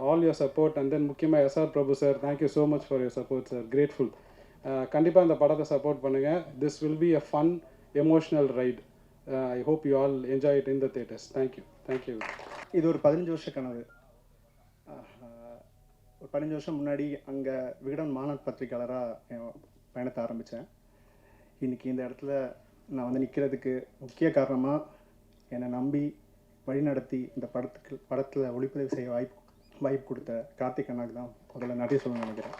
all your support. And then முக்கியமாக SR Prabhu sir, thank you so much for your support sir. Grateful. கண்டிப்பாக இந்த படத்தை சப்போர்ட் பண்ணுங்கள். This will be a fun emotional ride. I hope you all enjoy it in the theatres. Thank you. இது ஒரு 15 வருஷ கனவு. ஒரு 15 வருஷம் முன்னாடி அங்கே விகடன் மாநாட் பத்திரிக்கையாளராக என் பயணத்தை ஆரம்பித்தேன். இன்றைக்கி இந்த இடத்துல நான் வந்து நிற்கிறதுக்கு முக்கிய காரணமாக என்னை நம்பி வழிநடத்தி இந்த படத்தில் ஒளிப்பதிவு செய்ய வாய்ப்பு கொடுத்த கார்த்திக் அண்ணாக்கு தான் முதல்ல நன்றி சொல்லணும்னு நினைக்கிறேன்.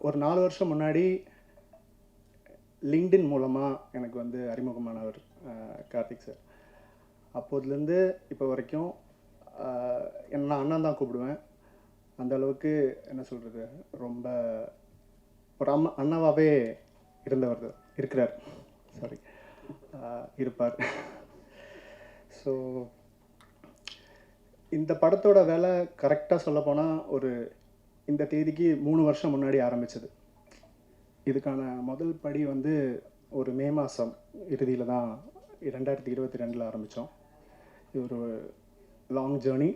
ஒரு 4 வருஷம் முன்னாடி லிங்க்டின் மூலமாக எனக்கு வந்து அறிமுகமானவர் கார்த்திக் சார். அப்போதுலேருந்து இப்போ வரைக்கும் நான் அண்ணன் தான் கூப்பிடுவேன். அந்த அளவுக்கு என்ன சொல்கிறது, ரொம்ப ஒரு அண்ணாவாகவே இருக்கிறார். இருப்பார். ஸோ இந்த படத்தோட வேலை கரெக்டாக சொல்லப்போனால் இந்த தேதிக்கு 3 வருஷம் முன்னாடி ஆரம்பித்தது. இதுக்கான முதல் படி வந்து ஒரு மே மாதம் இறுதியில் தான் 2022 ஆரம்பித்தோம். இது ஒரு லாங் ஜேர்னி.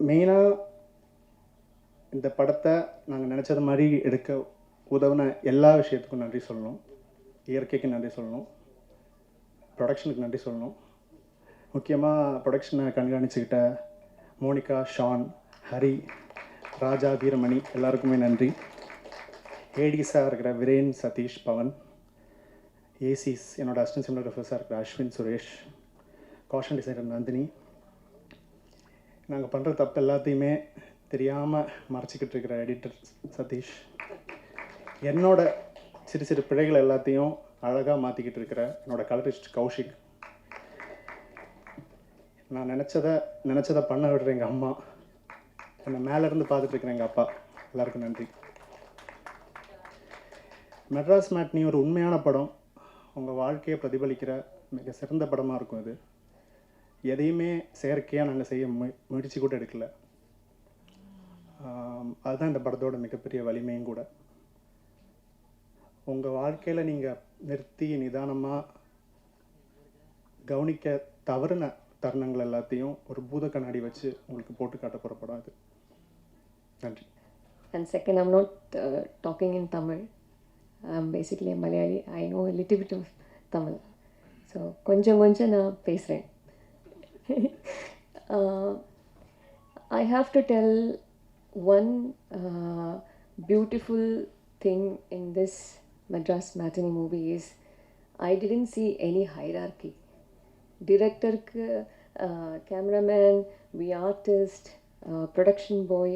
மெயினாக இந்த படத்தை நாங்கள் நினச்சது மாதிரி எடுக்க உதவின எல்லா விஷயத்துக்கும் நன்றி சொல்லணும். இயற்கைக்கு நன்றி சொல்லணும், ப்ரொடக்ஷனுக்கு நன்றி சொல்லணும். முக்கியமாக ப்ரொடக்ஷனை கண்காணிச்சுக்கிட்ட மோனிகா, ஷான், ஹரி, ராஜா, வீரமணி எல்லாருக்குமே நன்றி. ஏடிஸாக இருக்கிற விரேன், சதீஷ், பவன், ஏசிஸ் என்னோட அசிஸ்டன்ட் சினிமாட்டோகிராஃபர்ஸாக இருக்கிற அஸ்வின், சுரேஷ், காஷன் டிசைனர் நந்தினி. நாங்கள் பண்ணுற தப்பு எல்லாத்தையுமே தெரியாமல் மறைச்சிக்கிட்டு இருக்கிற எடிட்டர் சதீஷ், என்னோட சிறு சிறு பிழைகள் எல்லாத்தையும் அழகாக மாற்றிக்கிட்டு இருக்கிற என்னோடய கலரிஸ்ட் கௌஷிக், நான் நினச்சதை பண்ண விடுற எங்கள் அம்மா, என்னை மேலேருந்து பார்த்துட்ருக்குற எங்கள் அப்பா, எல்லாருக்கும் நன்றி. மெட்ராஸ் மேட்னி ஒரு உண்மையான படம். உங்கள் வாழ்க்கையை பிரதிபலிக்கிற மிக சிறந்த படமாக இருக்கும். இது எதையுமே செயற்கையாக நாங்கள் செய்ய முயற்சி கூட எடுக்கல. அதுதான் இந்த படத்தோட மிகப்பெரிய வலிமையும் கூட. உங்கள் வாழ்க்கையில் நீங்கள் நிறுத்தி நிதானமாக கவனிக்க தவறுன தருணங்கள் எல்லாத்தையும் ஒரு பூத கண்ணாடி வச்சு உங்களுக்கு போட்டு காட்ட போகிற படம் இது. நன்றி. And second, I'm not talking in Tamil. I'm basically a Malayali. I know a little bit of Tamil. So, கொஞ்சம் நான் பேசுகிறேன். I have to tell one beautiful thing in this Madras Matinee movie is I didn't see any hierarchy. Director, cameraman, we artist, production boy,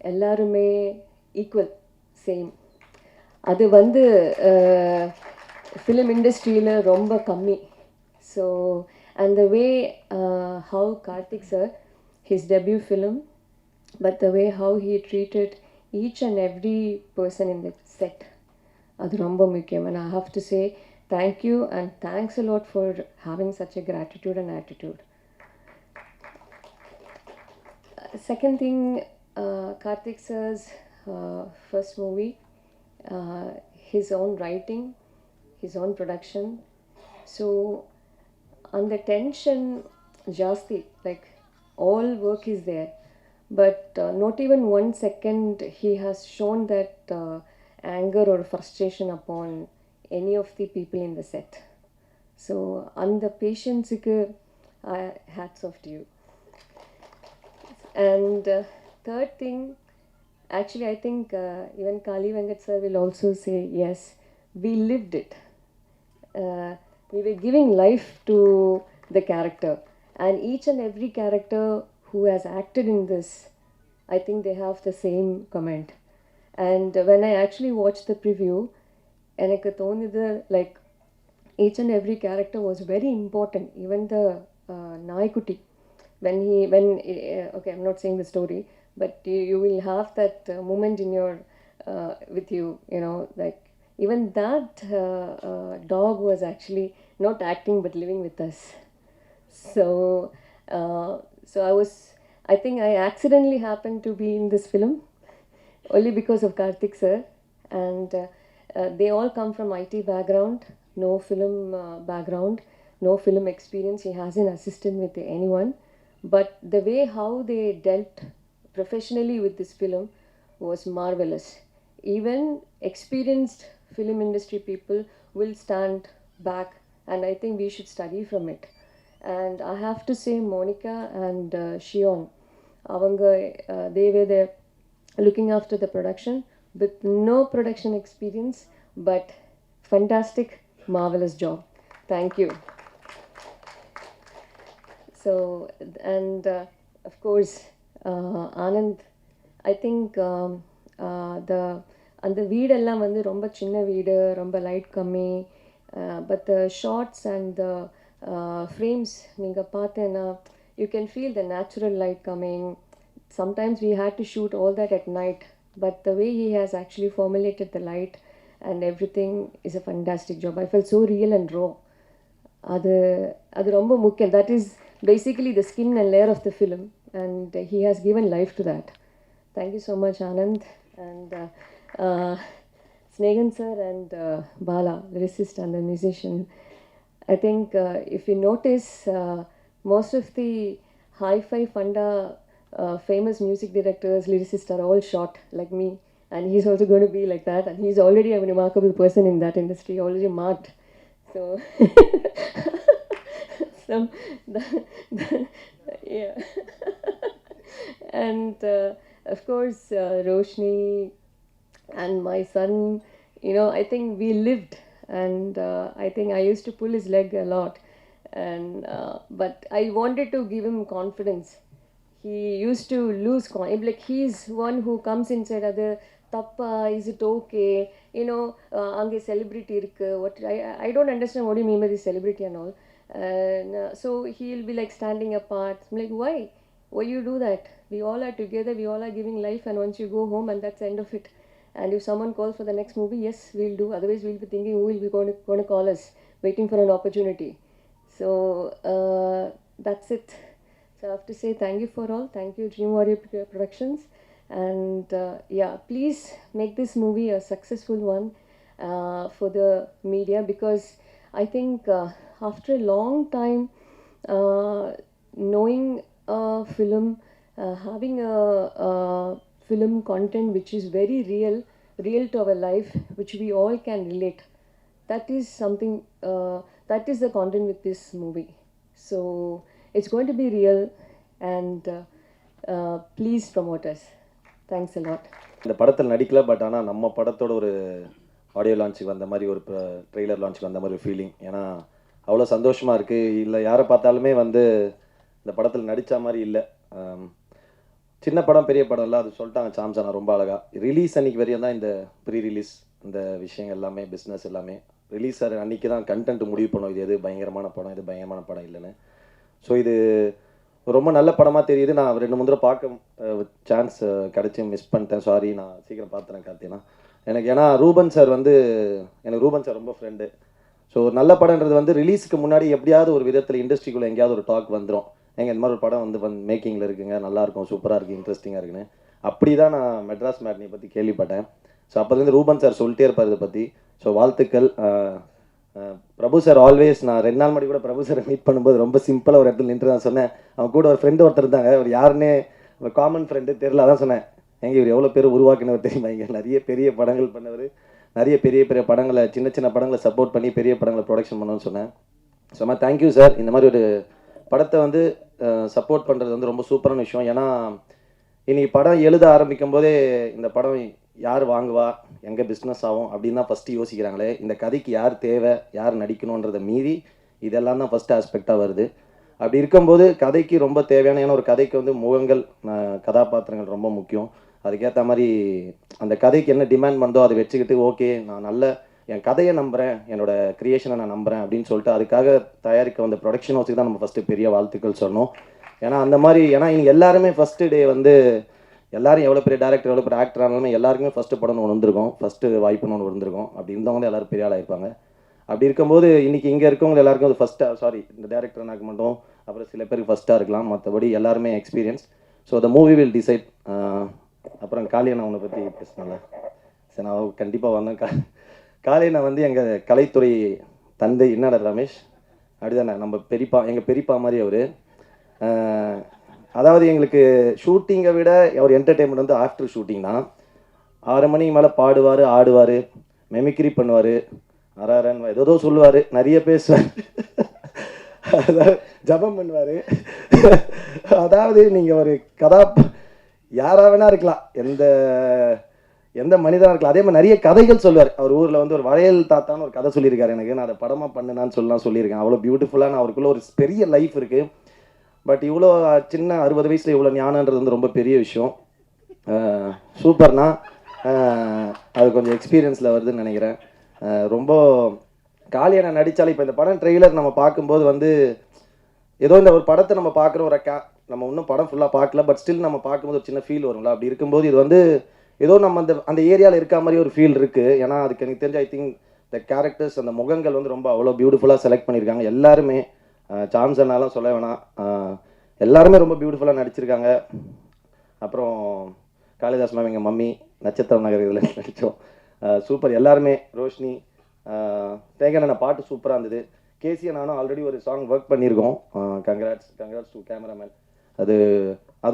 எல்லாருமே equal, same. அது வந்து film இண்டஸ்ட்ரியில் ரொம்ப கம்மி. So and the way how Karthik sir, his debut film, but the way how he treated each and every person in the set, அது ரொம்ப முக்கியம். And I have to say thank you and thanks a lot for having such a gratitude and attitude. Second thing, Karthik sir's first movie, his own writing, his own production. So on the tension jasti, like all work is there, but not even 1 second he has shown that anger or frustration upon any of the people in the set. So on the patience, hats off to you. And third thing, actually I think even Kali Venkat sir will also say yes, we lived it. We were giving life to the character, and each and every character who has acted in this, I think they have the same comment. And when I actually watched the preview, எனக்கு தோணுது like each and every character was very important. Even the நாய்க்குட்டி, when okay, I'm not saying the story, but you will have that moment in your with you, you know, like even that dog was actually not acting but living with us. So I think I accidentally happened to be in this film only because of Karthik sir. And they all come from IT background, no film background, no film experience. He hasn't assisted with anyone, but the way how they dealt professionally with this film was marvelous. Even experienced film industry people will stand back, and I think we should study from it. And I have to say, Monica and Shion, they were there looking after the production with no production experience, but fantastic, marvelous job. Thank you. So, and of course, Anand, I think அந்த வீடெல்லாம் வந்து ரொம்ப சின்ன வீடு, ரொம்ப light கம்மி, but the shots and the frames நீங்கள் பார்த்தேன்னா you can feel the natural light coming. Sometimes we had to shoot all that at night, but the way he has actually formulated the light and everything is a fantastic job. I felt so real and raw. அது ரொம்ப முக்கியம். That is basically the skin and layer of the film, and he has given life to that. Thank you so much, Anand. And Snehan sir and Bala, lyricist and the musician. I think if you notice, most of the hi-fi funda famous music directors, lyricists are all short like me, and he's also going to be like that, and he's already a remarkable person in that industry, already marked. So, yeah. And of course, Roshni and my son, you know, I think we lived, and I think I used to pull his leg a lot, and but I wanted to give him confidence. He used to lose like he's one who comes inside other tappa, is it okay, you know, ange celebrity irukku, what I don't understand what you mean by this celebrity and all. And so he'll be like standing apart. I'm like, why you do that? We all are together, we all are giving life, and once you go home, and that's the end of it. And if someone calls for the next movie, yes, we'll do. Otherwise, we'll be thinking who will be going to call us, waiting for an opportunity. So that's it. So I have to say thank you for all. Thank you, Dream Warrior Productions. And yeah, please make this movie a successful one for the media, because I think after a long time, knowing a film, having a film content which is very real to our life, which we all can relate, that is something, that is the content with this movie. So it's going to be real, and please promote us. Thanks a lot. இந்த படத்தில் நடிக்கல, but ஆனால் நம்ம படத்தோட ஒரு audio லான்ச்சுக்கு வந்த மாதிரி, ஒரு trailer லான்ச்சுக்கு வந்த மாதிரி ஒரு ஃபீலிங். ஏன்னா அவ்வளோ சந்தோஷமாக இருக்குது. இல்லை யாரை பார்த்தாலுமே வந்து இந்த படத்தில் நடித்த மாதிரி இல்லை. சின்ன படம் பெரிய படம் இல்லை, அது சொல்லிட்டாங்க சாம்சானா ரொம்ப அழகாக. ரிலீஸ் அன்றைக்கி வரையும் தான் இந்த ப்ரீ ரிலீஸ், இந்த விஷயங்கள் எல்லாமே, பிஸ்னஸ் எல்லாமே. ரிலீஸ் அன்றைக்கி தான் கண்டென்ட் முடிவு பண்ணும், இது எது பயங்கரமான படம், இது பயங்கரமான படம் இல்லைன்னு. ஸோ இது ரொம்ப நல்ல படமாக தெரியுது. நான் 2-3 தடவை பார்க்க சான்ஸ் கிடச்சி மிஸ் பண்ணிட்டேன், சாரி. நான் சீக்கிரம் பார்த்துறேன் கார்த்தினா எனக்கு. ஏன்னா ரூபன் சார் வந்து, எனக்கு ரூபன் சார் ரொம்ப ஃப்ரெண்டு. ஸோ நல்ல படம்ன்றது வந்து ரிலீஸுக்கு முன்னாடி எப்படியாவது ஒரு விதத்தில் இண்டஸ்ட்ரிக்குள்ளே எங்கேயாவது ஒரு டாக் வந்துடும், எங்கள் இந்த மாதிரி ஒரு படம் வந்து மேக்கிங்கில் இருக்குங்க, நல்லாயிருக்கும், சூப்பராக இருக்குது, இன்ட்ரெஸ்டிங்காக இருக்குன்னு. அப்படி தான் நான் மெட்ராஸ் மேட்னி பற்றி கேள்விப்பட்டேன். ஸோ அப்போலேருந்து ரூபன் சார் சொல்லிட்டே இருப்பார் இதை பற்றி. ஸோ வாழ்த்துக்கள். பிரபு சார் ஆல்வேஸ், நான் 2 நாள் முன்னாடி கூட பிரபு சாரை மீட் பண்ணும்போது ரொம்ப சிம்பிளாக ஒரு இடத்துல நின்று தான் சொன்னேன். அவன் கூட ஒரு ஃப்ரெண்டு ஒருத்தர் இருந்தாங்க, அவர் யாருன்னே காமன் ஃப்ரெண்டு தெரில, அதான் சொன்னேன், எங்கே இவர் எவ்வளோ பேர் உருவாக்கினவர் தெரியுமா, இங்கே நிறைய பெரிய படங்கள் பண்ணவர், நிறைய பெரிய பெரிய படங்களை, சின்ன சின்ன படங்களை சப்போர்ட் பண்ணி பெரிய படங்களை ப்ரொடக்ஷன் பண்ணணும்னு சொன்னேன். சும்மா தேங்க்யூ சார். இந்த மாதிரி ஒரு படத்தை வந்து சப்போர்ட் பண்ணுறது வந்து ரொம்ப சூப்பரான விஷயம். ஏன்னா இன்றைக்கி படம் எழுத ஆரம்பிக்கும் போதே இந்த படம் யார் வாங்குவா, எங்கே பிஸ்னஸ் ஆகும் அப்படின்னு தான் ஃபஸ்ட்டு யோசிக்கிறாங்களே. இந்த கதைக்கு யார் தேவை, யார் நடிக்கணுன்றதை மீறி இதெல்லாம் தான் ஃபஸ்ட்டு ஆஸ்பெக்டாக வருது. அப்படி இருக்கும்போது கதைக்கு ரொம்ப தேவையான, ஏன்னா ஒரு கதைக்கு வந்து முகங்கள், கதாபாத்திரங்கள் ரொம்ப முக்கியம். அதுக்கேற்ற மாதிரி அந்த கதைக்கு என்ன டிமாண்ட் பண்ணதோ அதை வச்சுக்கிட்டு, ஓகே நான் நல்ல என் கதையை நம்புகிறேன், என்னோடய க்ரியேஷனை நான் நம்புகிறேன் அப்படின்னு சொல்லிட்டு அதுக்காக தயாரிக்க வந்த ப்ரொடக்ஷன் ஹவுஸுக்கு தான் நம்ம ஃபஸ்ட்டு பெரிய வாழ்த்துக்கள் சொன்னோம். ஏன்னா அந்த மாதிரி, ஏன்னா இனி எல்லாருமே ஃபஸ்ட்டு டே வந்து எல்லாரும் எவ்வளோ பெரிய டேரக்டர், எவ்வளோ பெரிய ஆக்டர் ஆனாலுமே எல்லாருக்குமே ஃபஸ்ட்டு படம்னு ஒன்று வந்திருக்கும், ஃபஸ்ட்டு வாய்ப்புன்னு ஒன்று வந்திருக்கும். அப்படி இருந்தவங்க எல்லோரும் பெரிய ஆளாக இருப்பாங்க. அப்படி இருக்கும்போது இன்றைக்கி இங்கே இருக்கவங்க எல்லாருக்கும் அது ஃபஸ்ட்டாக, இந்த டேரக்டர் எனக்கு மட்டும், அப்புறம் சில பேருக்கு ஃபஸ்ட்டாக இருக்கலாம், மற்றபடி எல்லாருமே experience. So the movie will decide. அப்புறம் காளியண்ணா உன்னை பற்றி பேசினால சரி, நான் கண்டிப்பாக வந்தேன். காளியண்ணா வந்து எங்கள் கலைத்துறை தந்தை. என்னடா ரமேஷ், அப்படிதானே, நம்ம பெரியப்பா, எங்கள் பெரியப்பா மாதிரி அவர். அதாவது எங்களுக்கு ஷூட்டிங்கை விட அவர் என்டர்டெயின்மெண்ட் வந்து ஆஃப்டர் ஷூட்டிங் தான். 6 மணிக்கு மேலே பாடுவார், ஆடுவார், மெமிக்ரி பண்ணுவார், அரன் ஏதோ சொல்லுவார், நிறைய பேசுவார், அதாவது ஜபம் பண்ணுவார். அதாவது நீங்கள் ஒரு யாராக வேணா இருக்கலாம், எந்த மனிதனாக இருக்கலாம். அதே மாதிரி நிறைய கதைகள் சொல்லுவார். அவர் ஊரில் வந்து ஒரு வளையல் தாத்தான்னு ஒரு கதை சொல்லியிருக்காரு எனக்கு, நான் அதை படமாக பண்ணுனான்னு சொல்லியிருக்கேன். அவ்வளோ பியூட்டிஃபுல்லான அவருக்குள்ள ஒரு பெரிய லைஃப் இருக்குது. பட் இவ்வளோ சின்ன 60 வயசில் இவ்வளோ ஞானன்றது வந்து ரொம்ப பெரிய விஷயம். சூப்பர்னா அது கொஞ்சம் எக்ஸ்பீரியன்ஸில் வருதுன்னு நினைக்கிறேன். ரொம்ப காளியண்ணா நடித்தாலும் இப்போ இந்த படம் ட்ரெய்லர் நம்ம பார்க்கும்போது வந்து ஏதோ இந்த ஒரு படத்தை நம்ம பார்க்குற ஒரு நம்ம இன்னும் படம் ஃபுல்லாக பார்க்கல, பட் ஸ்டில் நம்ம பார்க்கும்போது ஒரு சின்ன ஃபீல் வரும்ல. அப்படி இருக்கும்போது இது வந்து ஏதோ நம்ம அந்த ஏரியாவில் இருக்க மாதிரி ஒரு ஃபீல் இருக்குது. ஏன்னா அதுக்கு எனக்கு தெரிஞ்ச ஐ திங்க் த கேரக்டர்ஸ், அந்த முகங்கள் வந்து ரொம்ப அவ்வளோ பியூட்டிஃபுல்லாக செலக்ட் பண்ணியிருக்காங்க எல்லாருமே. சாம்சன்னாலும் சொல்ல வேணாம், எல்லாருமே ரொம்ப பியூட்டிஃபுல்லாக நடிச்சிருக்காங்க. அப்புறம் காளிதாஸ் மேம், எங்கள் மம்மி, நட்சத்திரம் நகர் இதில் நடித்தோம், சூப்பர். எல்லாருமே, ரோஷினி, தேங்காய் பாட்டு சூப்பராக இருந்தது. கேசியை நானும் ஆல்ரெடி ஒரு சாங் ஒர்க் பண்ணியிருக்கோம். Congrats to cameraman. அது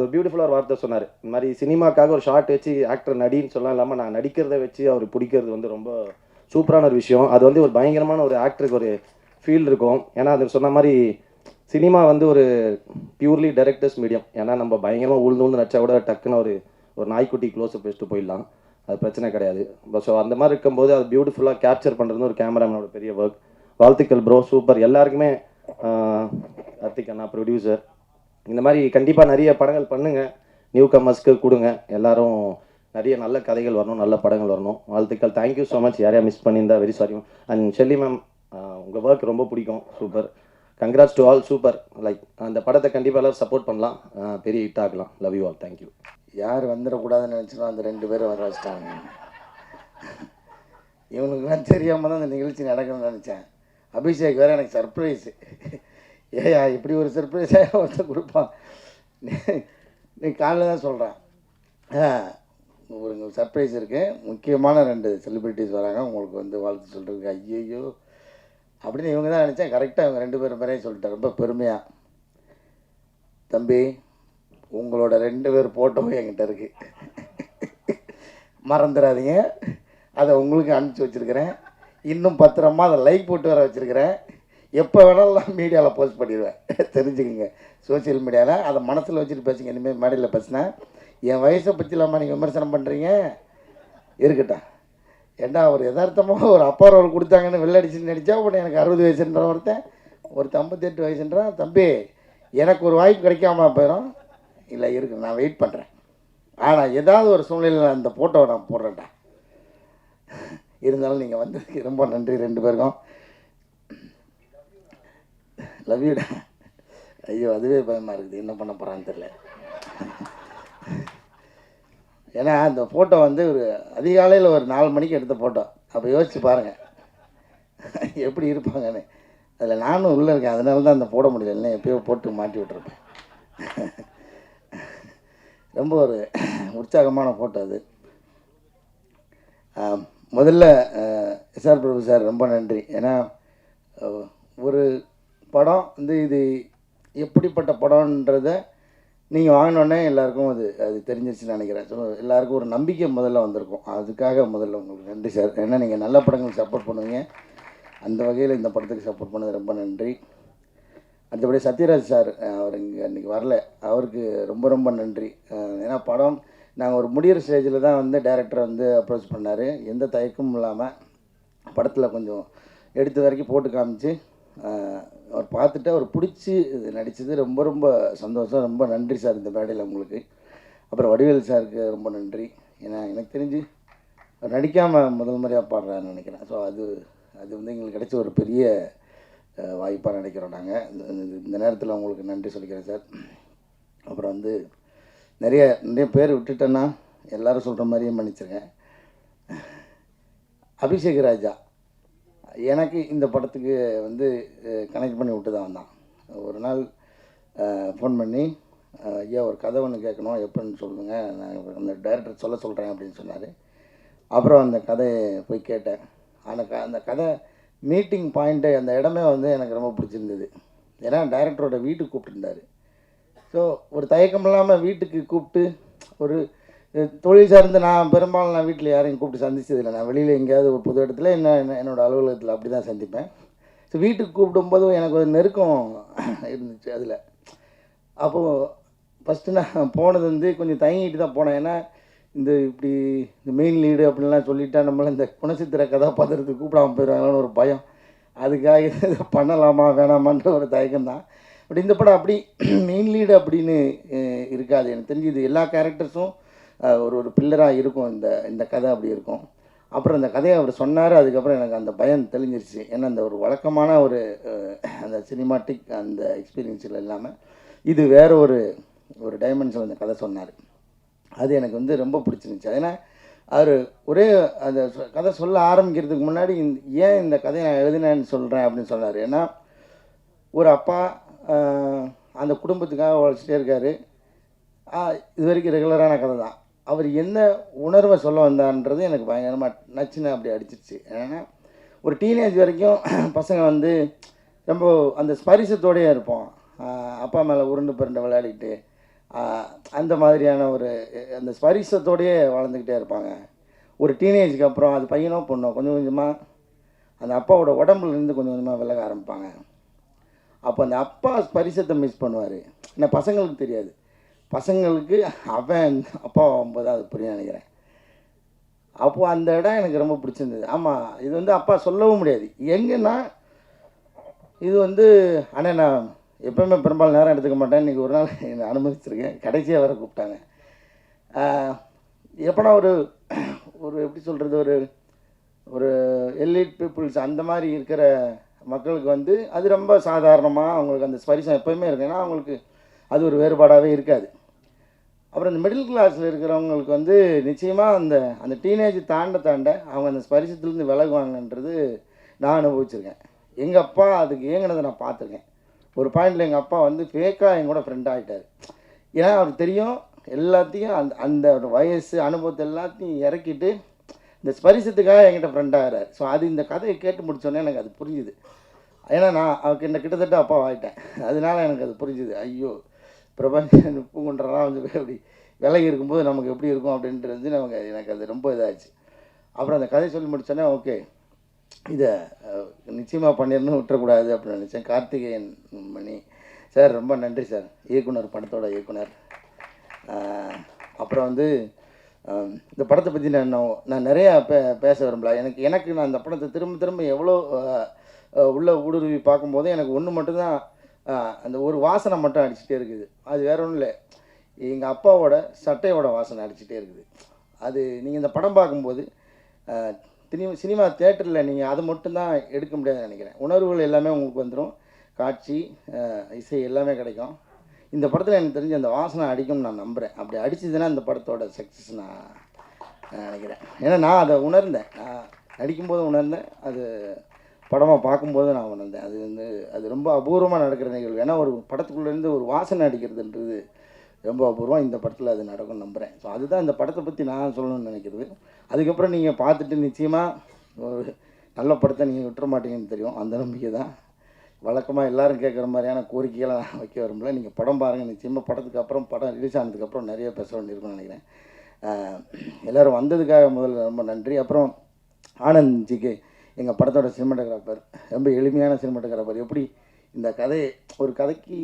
ஒரு பியூட்டிஃபுல்லாக ஒரு வார்த்தை சொன்னார். இந்த மாதிரி சினிமாக்காக ஒரு ஷார்ட் வச்சு ஆக்டர் நடின்னு சொல்லலாம், இல்லாமல் நான் நடிக்கிறத வச்சு அவர் பிடிக்கிறது வந்து ரொம்ப சூப்பரான ஒரு விஷயம். அது வந்து ஒரு பயங்கரமான ஒரு ஆக்டருக்கு ஒரு ஃபீல் இருக்கும். ஏன்னா அது சொன்ன மாதிரி சினிமா வந்து ஒரு பியூர்லி டைரக்டர்ஸ் மீடியம். ஏன்னா நம்ம பயங்கரமாக உழுந்து நடிச்சா கூட டக்குன்னு ஒரு நாய்க்குட்டி க்ளோஸ்அப் வச்சுட்டு போயிடலாம், அது பிரச்சனை கிடையாது. ஸோ அந்த மாதிரி இருக்கும்போது அது பியூட்டிஃபுல்லாக கேப்சர் பண்ணுறது ஒரு கேமராமேனோட பெரிய ஒர்க். வாழ்த்துக்கள் ப்ரோ, சூப்பர். எல்லாருக்குமே கார்த்திக் அண்ணா ப்ரொடியூசர், இந்த மாதிரி கண்டிப்பாக நிறைய படங்கள் பண்ணுங்கள், நியூ கமர்ஸ்க்கு கொடுங்க. எல்லோரும் நிறைய நல்ல கதைகள் வரணும், நல்ல படங்கள் வரணும். வாழ்த்துக்கள். Thank you so much. யாரையா மிஸ் பண்ணியிருந்தா very sorry. And Shelley ma'am, உங்கள் ஒர்க் ரொம்ப பிடிக்கும், super. Congrats to all, super. Like அந்த படத்தை கண்டிப்பாக எல்லோரும் சப்போர்ட் பண்ணலாம், பெரிய ஹிட் ஆகலாம். Love you all, thank you. யார் வந்துடக்கூடாதுன்னு நினச்சினோம், அந்த 2 பேரும் வர வச்சிட்டாங்க. இவனுக்குலாம் தெரியாமல் தான் அந்த நிகழ்ச்சி நடக்கணும்னு நினச்சேன். அபிஷேக் வேறு எனக்கு சர்ப்ரைஸு. ஏயா இப்படி ஒரு சர்ப்ரைஸாக ஒருத்தர் கொடுப்பான். நீ காலைல தான் சொல்கிறேன், ஒரு சர்ப்ரைஸ் இருக்குது, முக்கியமான 2 செலிப்ரிட்டிஸ் வராங்க, உங்களுக்கு வந்து வாழ்த்து சொல்கிறதுக்கு. ஐயோ அப்படின்னு இவங்க தான் நினச்சேன். கரெக்டாக இவங்க 2 பேரும் பேரையும் சொல்லிட்டேன், ரொம்ப பெருமையாக. தம்பி, உங்களோட 2 பேர் ஃபோட்டோவும் என்கிட்ட இருக்குது, மறந்துடாதீங்க. அதை உங்களுக்கு அனுப்பிச்சி வச்சுருக்கிறேன். இன்னும் பத்திரமா அதை லைக் போட்டு வர வச்சுருக்கிறேன். எப்போ வேணாலும் மீடியாவில் போஸ்ட் பண்ணிடுவேன், தெரிஞ்சுக்கோங்க. சோசியல் மீடியாவில் அதை மனசில் வச்சுட்டு பேசுங்க. இனிமேல் மேடையில் பேசினேன் என் வயசை பற்றி இல்லாமல் நீங்கள் விமர்சனம் பண்ணுறீங்க, இருக்கட்டும். ஏண்டா ஒரு யதார்த்தமாக ஒரு அப்பா ரோல் கொடுத்தாங்கன்னு வெள்ளடிச்சுன்னு நடித்தா உடனே எனக்கு 60 வயசுன்ற ஒருத்தன் 58 வயசுன்றான். தம்பி, எனக்கு ஒரு வாய்ப்பு கிடைக்காம போயிடும். இல்லை இருக்கு, நான் வெயிட் பண்ணுறேன். ஆனால் ஏதாவது ஒரு சூழ்நிலையில் அந்த ஃபோட்டோவை நான் போடுறேன்டா. இருந்தாலும் நீங்கள் வந்ததுக்கு ரொம்ப நன்றி 2 பேருக்கும். லவ் யூடா. ஐயோ அதுவே பயமாக இருக்குது, என்ன பண்ண போகிறான்னு தெரில. ஏன்னா அந்த ஃபோட்டோ வந்து ஒரு அதிகாலையில் ஒரு 4 மணிக்கு எடுத்த ஃபோட்டோ. அப்போ யோசிச்சு பாருங்கள் எப்படி இருப்பாங்கன்னு. அதில் நானும் உள்ளே இருக்கேன், அதனால தான் அந்த போட முடியல, இல்லை எப்பயோ போட்டு மாட்டி விட்டுருப்பேன். ரொம்ப ஒரு உற்சாகமான ஃபோட்டோ அது. முதல்ல எஸ்ஆர் பிரபு சார் ரொம்ப நன்றி. ஏன்னா ஒரு படம் வந்து இது எப்படிப்பட்ட படம்ன்றத நீங்கள் வாங்கினோடனே எல்லாருக்கும் அது தெரிஞ்சிருச்சுன்னு நினைக்கிறேன். ஸோ எல்லாருக்கும் ஒரு நம்பிக்கை முதல்ல வந்திருக்கும். அதுக்காக முதல்ல உங்களுக்கு நன்றி சார். ஏன்னா நீங்கள் நல்ல படங்களுக்கு சப்போர்ட் பண்ணுவீங்க. அந்த வகையில் இந்த படத்துக்கு சப்போர்ட் பண்ணது ரொம்ப நன்றி. அடுத்தபடி சத்யராஜ் சார், அவர் இங்கே இன்றைக்கி வரல, அவருக்கு ரொம்ப ரொம்ப நன்றி. ஏன்னா படம் நாங்கள் ஒரு முடிகிற ஸ்டேஜில் தான் வந்து டைரக்டரை வந்து அப்ரோச் பண்ணார். எந்த தயக்கமும் இல்லாமல் படத்தில் கொஞ்சம் எடுத்த வரைக்கும் போட்டு காமிச்சு அவர் பார்த்துட்டு அவர் பிடிச்சி நடித்தது ரொம்ப ரொம்ப சந்தோஷம். ரொம்ப நன்றி சார் இந்த மேடையில் உங்களுக்கு. அப்புறம் வடிவேல் சாருக்கு ரொம்ப நன்றி. ஏன்னா எனக்கு தெரிஞ்சு அவர் நடிக்காமல் முதல் முறையாக பாடுறாருன்னு நினைக்கிறேன். ஸோ அது வந்து எங்களுக்கு கிடைச்ச ஒரு பெரிய வாய்ப்பாக நினைக்கிறோம் நாங்கள். இந்த நேரத்தில் உங்களுக்கு நன்றி சொல்லிக்கிறேன் சார். அப்புறம் வந்து நிறைய பேர் விட்டுட்டேன்னா எல்லோரும் சொல்கிற மாதிரியே மன்னிச்சிருங்க. அபிஷேக் ராஜா எனக்கு இந்த படத்துக்கு வந்து கனெக்ட் பண்ணி விட்டு தான் வந்தான். ஒரு நாள் ஃபோன் பண்ணி, ஐயா ஒரு கதை ஒன்று கேட்கணும், எப்படின்னு சொல்லுங்கள், நான் அந்த டைரக்டர் சொல்கிறேன் அப்படின்னு சொன்னார். அப்புறம் அந்த கதையை போய் கேட்டேன். அந்த கதை மீட்டிங் பாயிண்ட்டு, அந்த இடமே வந்து எனக்கு ரொம்ப பிடிச்சிருந்தது. ஏன்னா டைரக்டரோட வீட்டுக்கு கூப்பிட்டுருந்தார். ஸோ ஒரு தயக்கம் இல்லாமல் வீட்டுக்கு கூப்பிட்டு, ஒரு தொழில் சார்ந்து நான் பெரும்பாலும் வீட்டில் யாரையும் கூப்பிட்டு சந்திச்சதில்லை. நான் வெளியில் எங்கேயாவது ஒரு புது இடத்துல என்னோடய அலுவலகத்தில் அப்படி தான் சந்திப்பேன். ஸோ வீட்டுக்கு கூப்பிடும்போதும் எனக்கு ஒரு நெருக்கம் இருந்துச்சு அதில். அப்போது ஃபஸ்ட்டு நான் போனது வந்து கொஞ்சம் தயங்கிட்டு தான் போனேன். ஏன்னா இந்த மெயின் லீடு அப்படின்லாம் சொல்லிட்டா நம்மளை இந்த குணச்சித்திர கதாபாத்திரத்துக்கு கூப்பிடாமல் போயிடுவாங்கன்னு ஒரு பயம். அதுக்காக இதை பண்ணலாமா வேணாமான்ற ஒரு தயக்கம் தான். பட் இந்த படம் அப்படி மெயின் லீடு அப்படின்னு இருக்காது. எனக்கு தெரிஞ்சு இது எல்லா கேரக்டர்ஸும் ஒரு பில்லராக இருக்கும். இந்த கதை அப்படி இருக்கும். அப்புறம் அந்த கதையை அவர் சொன்னார். அதுக்கப்புறம் எனக்கு அந்த பயம் தெளிஞ்சிருச்சு. ஏன்னா அந்த ஒரு வழக்கமான அந்த சினிமாட்டிக் அந்த எக்ஸ்பீரியன்ஸில் இல்லாமல் இது வேறு ஒரு டைமென்ஷன் அந்த கதை சொன்னார். அது எனக்கு வந்து ரொம்ப பிடிச்சிருந்துச்சு. ஏன்னா அவர் ஒரே அந்த கதை சொல்ல ஆரம்பிக்கிறதுக்கு முன்னாடி ஏன் இந்த கதையை நான் எழுதினேன்னு சொல்கிறேன் அப்படின்னு சொன்னார். ஏன்னா ஒரு அப்பா அந்த குடும்பத்துக்காக உழைச்சிட்டே இருக்கார். இது வரைக்கும் ரெகுலரான கதை தான். அவர் என்ன உணர்வை சொல்ல வந்தார்ன்றது எனக்கு பயங்கரமாக நச்சுன்னு அப்படி அடிச்சிருச்சு. ஏன்னா ஒரு டீனேஜ் வரைக்கும் பசங்க வந்து ரொம்ப அந்த ஸ்பரிசத்தோடையே இருப்போம். அப்பா மேலே உருண்டு பிறண்டு விளையாடிட்டு அந்த மாதிரியான அந்த ஸ்பரிசத்தோடையே வளர்ந்துக்கிட்டே இருப்பாங்க. ஒரு டீனேஜுக்கு அப்புறம் அது பையனோ பொண்ணோ கொஞ்சம் கொஞ்சமாக அந்த அப்பாவோட உடம்புலேருந்து கொஞ்சம் கொஞ்சமாக விலக ஆரம்பிப்பாங்க. அப்போ அந்த அப்பா ஸ்பரிசத்தை மிஸ் பண்ணுவார். ஏன்னா பசங்களுக்கு தெரியாது. பசங்களுக்கு அவன் அப்பா ஆகும்போது அது புரிய நினைக்கிறேன். அப்போது அந்த இடம் எனக்கு ரொம்ப பிடிச்சிருந்தது. ஆமாம், இது வந்து அப்பா சொல்லவும் முடியாது. எங்கன்னா இது வந்து ஆனால் நான் எப்போவுமே பெரும்பாலும் நேரம் எடுத்துக்க மாட்டேன். இன்றைக்கி ஒரு நாள் என்னை அனுமதிச்சிருக்கேன். கடைசியாக வர கூப்பிட்டாங்க. எப்போனா ஒரு எப்படி சொல்கிறது, ஒரு எலிட் பீப்புள்ஸ் அந்த மாதிரி இருக்கிற மக்களுக்கு வந்து அது ரொம்ப சாதாரணமாக அவங்களுக்கு அந்த ஸ்பரிசம் எப்போயுமே இருக்கு. ஏன்னா அவங்களுக்கு அது ஒரு வேறுபாடாகவே இருக்காது. அப்புறம் இந்த மிடில் கிளாஸில் இருக்கிறவங்களுக்கு வந்து நிச்சயமாக அந்த டீனேஜ் தாண்ட அவங்க அந்த ஸ்பரிசத்துலேருந்து விலகுவாங்கன்றது நான் அனுபவிச்சிருக்கேன். எங்கள் அப்பா அதுக்கு ஏங்கினதை நான் பார்த்துருக்கேன். ஒரு பாயிண்டில் எங்கள் அப்பா வந்து ஃபேக்காக என் கூட ஃப்ரெண்ட் ஆகிட்டார். ஏன்னா அவருக்கு தெரியும் எல்லாத்தையும் அந்த வயசு அனுபவத்தை எல்லாத்தையும் இறக்கிட்டு இந்த ஸ்பரிசத்துக்காக என்கிட்ட ஃப்ரெண்ட் ஆகிறார். ஸோ அது இந்த கதையை கேட்டு முடித்தோன்னே எனக்கு அது புரிஞ்சுது. ஏன்னா நான் அவருக்கு என்ன கிட்டத்தட்ட அப்பா ஆகிட்டேன். அதனால எனக்கு அது புரிஞ்சுது. ஐயோ, பிரபஞ்சன் பூங்குன்றலாம் வந்து அப்படி விலகி இருக்கும்போது நமக்கு எப்படி இருக்கும் அப்படின்றது எனக்கு அது ரொம்ப இதாகிடுச்சு. அப்புறம் அந்த கதை சொல்லி முடித்தோன்னே ஓகே, இதை நிச்சயமாக பண்ணிடணும், விட்டுறக்கூடாது அப்படின்னு நினச்சேன். கார்த்திகேயன் மணி சார் ரொம்ப நன்றி சார். இயக்குனர், படத்தோட இயக்குனர். அப்புறம் வந்து இந்த படத்தை பற்றி நான் நிறையா பேச விரும்பல. எனக்கு நான் அந்த படத்தை திரும்ப எவ்வளோ உள்ள ஊடுருவி பார்க்கும்போது எனக்கு ஒன்று மட்டும்தான், அந்த ஒரு வாசனை மட்டும் அடிச்சுட்டே இருக்குது. அது வேற ஒன்றும் இல்லை, எங்கள் அப்பாவோட சட்டையோட வாசனை அடிச்சுட்டே இருக்குது. அது நீங்கள் இந்த படம் பார்க்கும்போது சினிமா தேட்டரில் நீங்கள் அதை மட்டும்தான் எடுக்க முடியாதுன்னு நினைக்கிறேன். உணர்வுகள் எல்லாமே உங்களுக்கு வந்துடும். காட்சி, இசை எல்லாமே கிடைக்கும். இந்த படத்தில் எனக்கு தெரிஞ்சு அந்த வாசனை அடிக்கும்னு நான் நம்புகிறேன். அப்படி அடிச்சதுன்னா இந்த படத்தோட சக்ஸஸ் நான் நினைக்கிறேன். ஏன்னா நான் அதை உணர்ந்தேன். நான் நடிக்கும்போது உணர்ந்தேன், அது படமாக பார்க்கும்போது நான் உணர்ந்தேன். அது ரொம்ப அபூர்வமாக நடக்கிற நிகழ்வு. ஏன்னா ஒரு படத்துக்குள்ளேருந்து ஒரு வாசனை அடிக்கிறதுன்றது ரொம்ப அபூர்வம். இந்த படத்தில் அது நடக்கும்னு நம்புகிறேன். ஸோ அதுதான் இந்த படத்தை பற்றி நான் சொல்லணும்னு நினைக்கிறது. அதுக்கப்புறம் நீங்கள் பார்த்துட்டு நிச்சயமாக நல்ல படத்தை நீங்கள் விட்டுற மாட்டீங்கன்னு தெரியும், அந்த நம்பிக்கை தான். வழக்கமாக எல்லோரும் கேட்குற மாதிரியான கோரிக்கையெல்லாம் நான் வைக்க விரும்பல. நீங்கள் படம் பாருங்கள், நிச்சயமாக படத்துக்கு அப்புறம் படம் ரிலீஸ் ஆனதுக்கப்புறம் நிறைய பேச வேண்டியிருக்கும்னு நினைக்கிறேன். எல்லோரும் வந்ததுக்காக முதல்ல ரொம்ப நன்றி. அப்புறம் ஆனந்த்ஜிக்கு, எங்கள் படத்தோட சினிமாட்டோகிராஃபர், ரொம்ப எளிமையான சினிமாட்டோகிராஃபர். எப்படி இந்த கதையை ஒரு கதைக்கு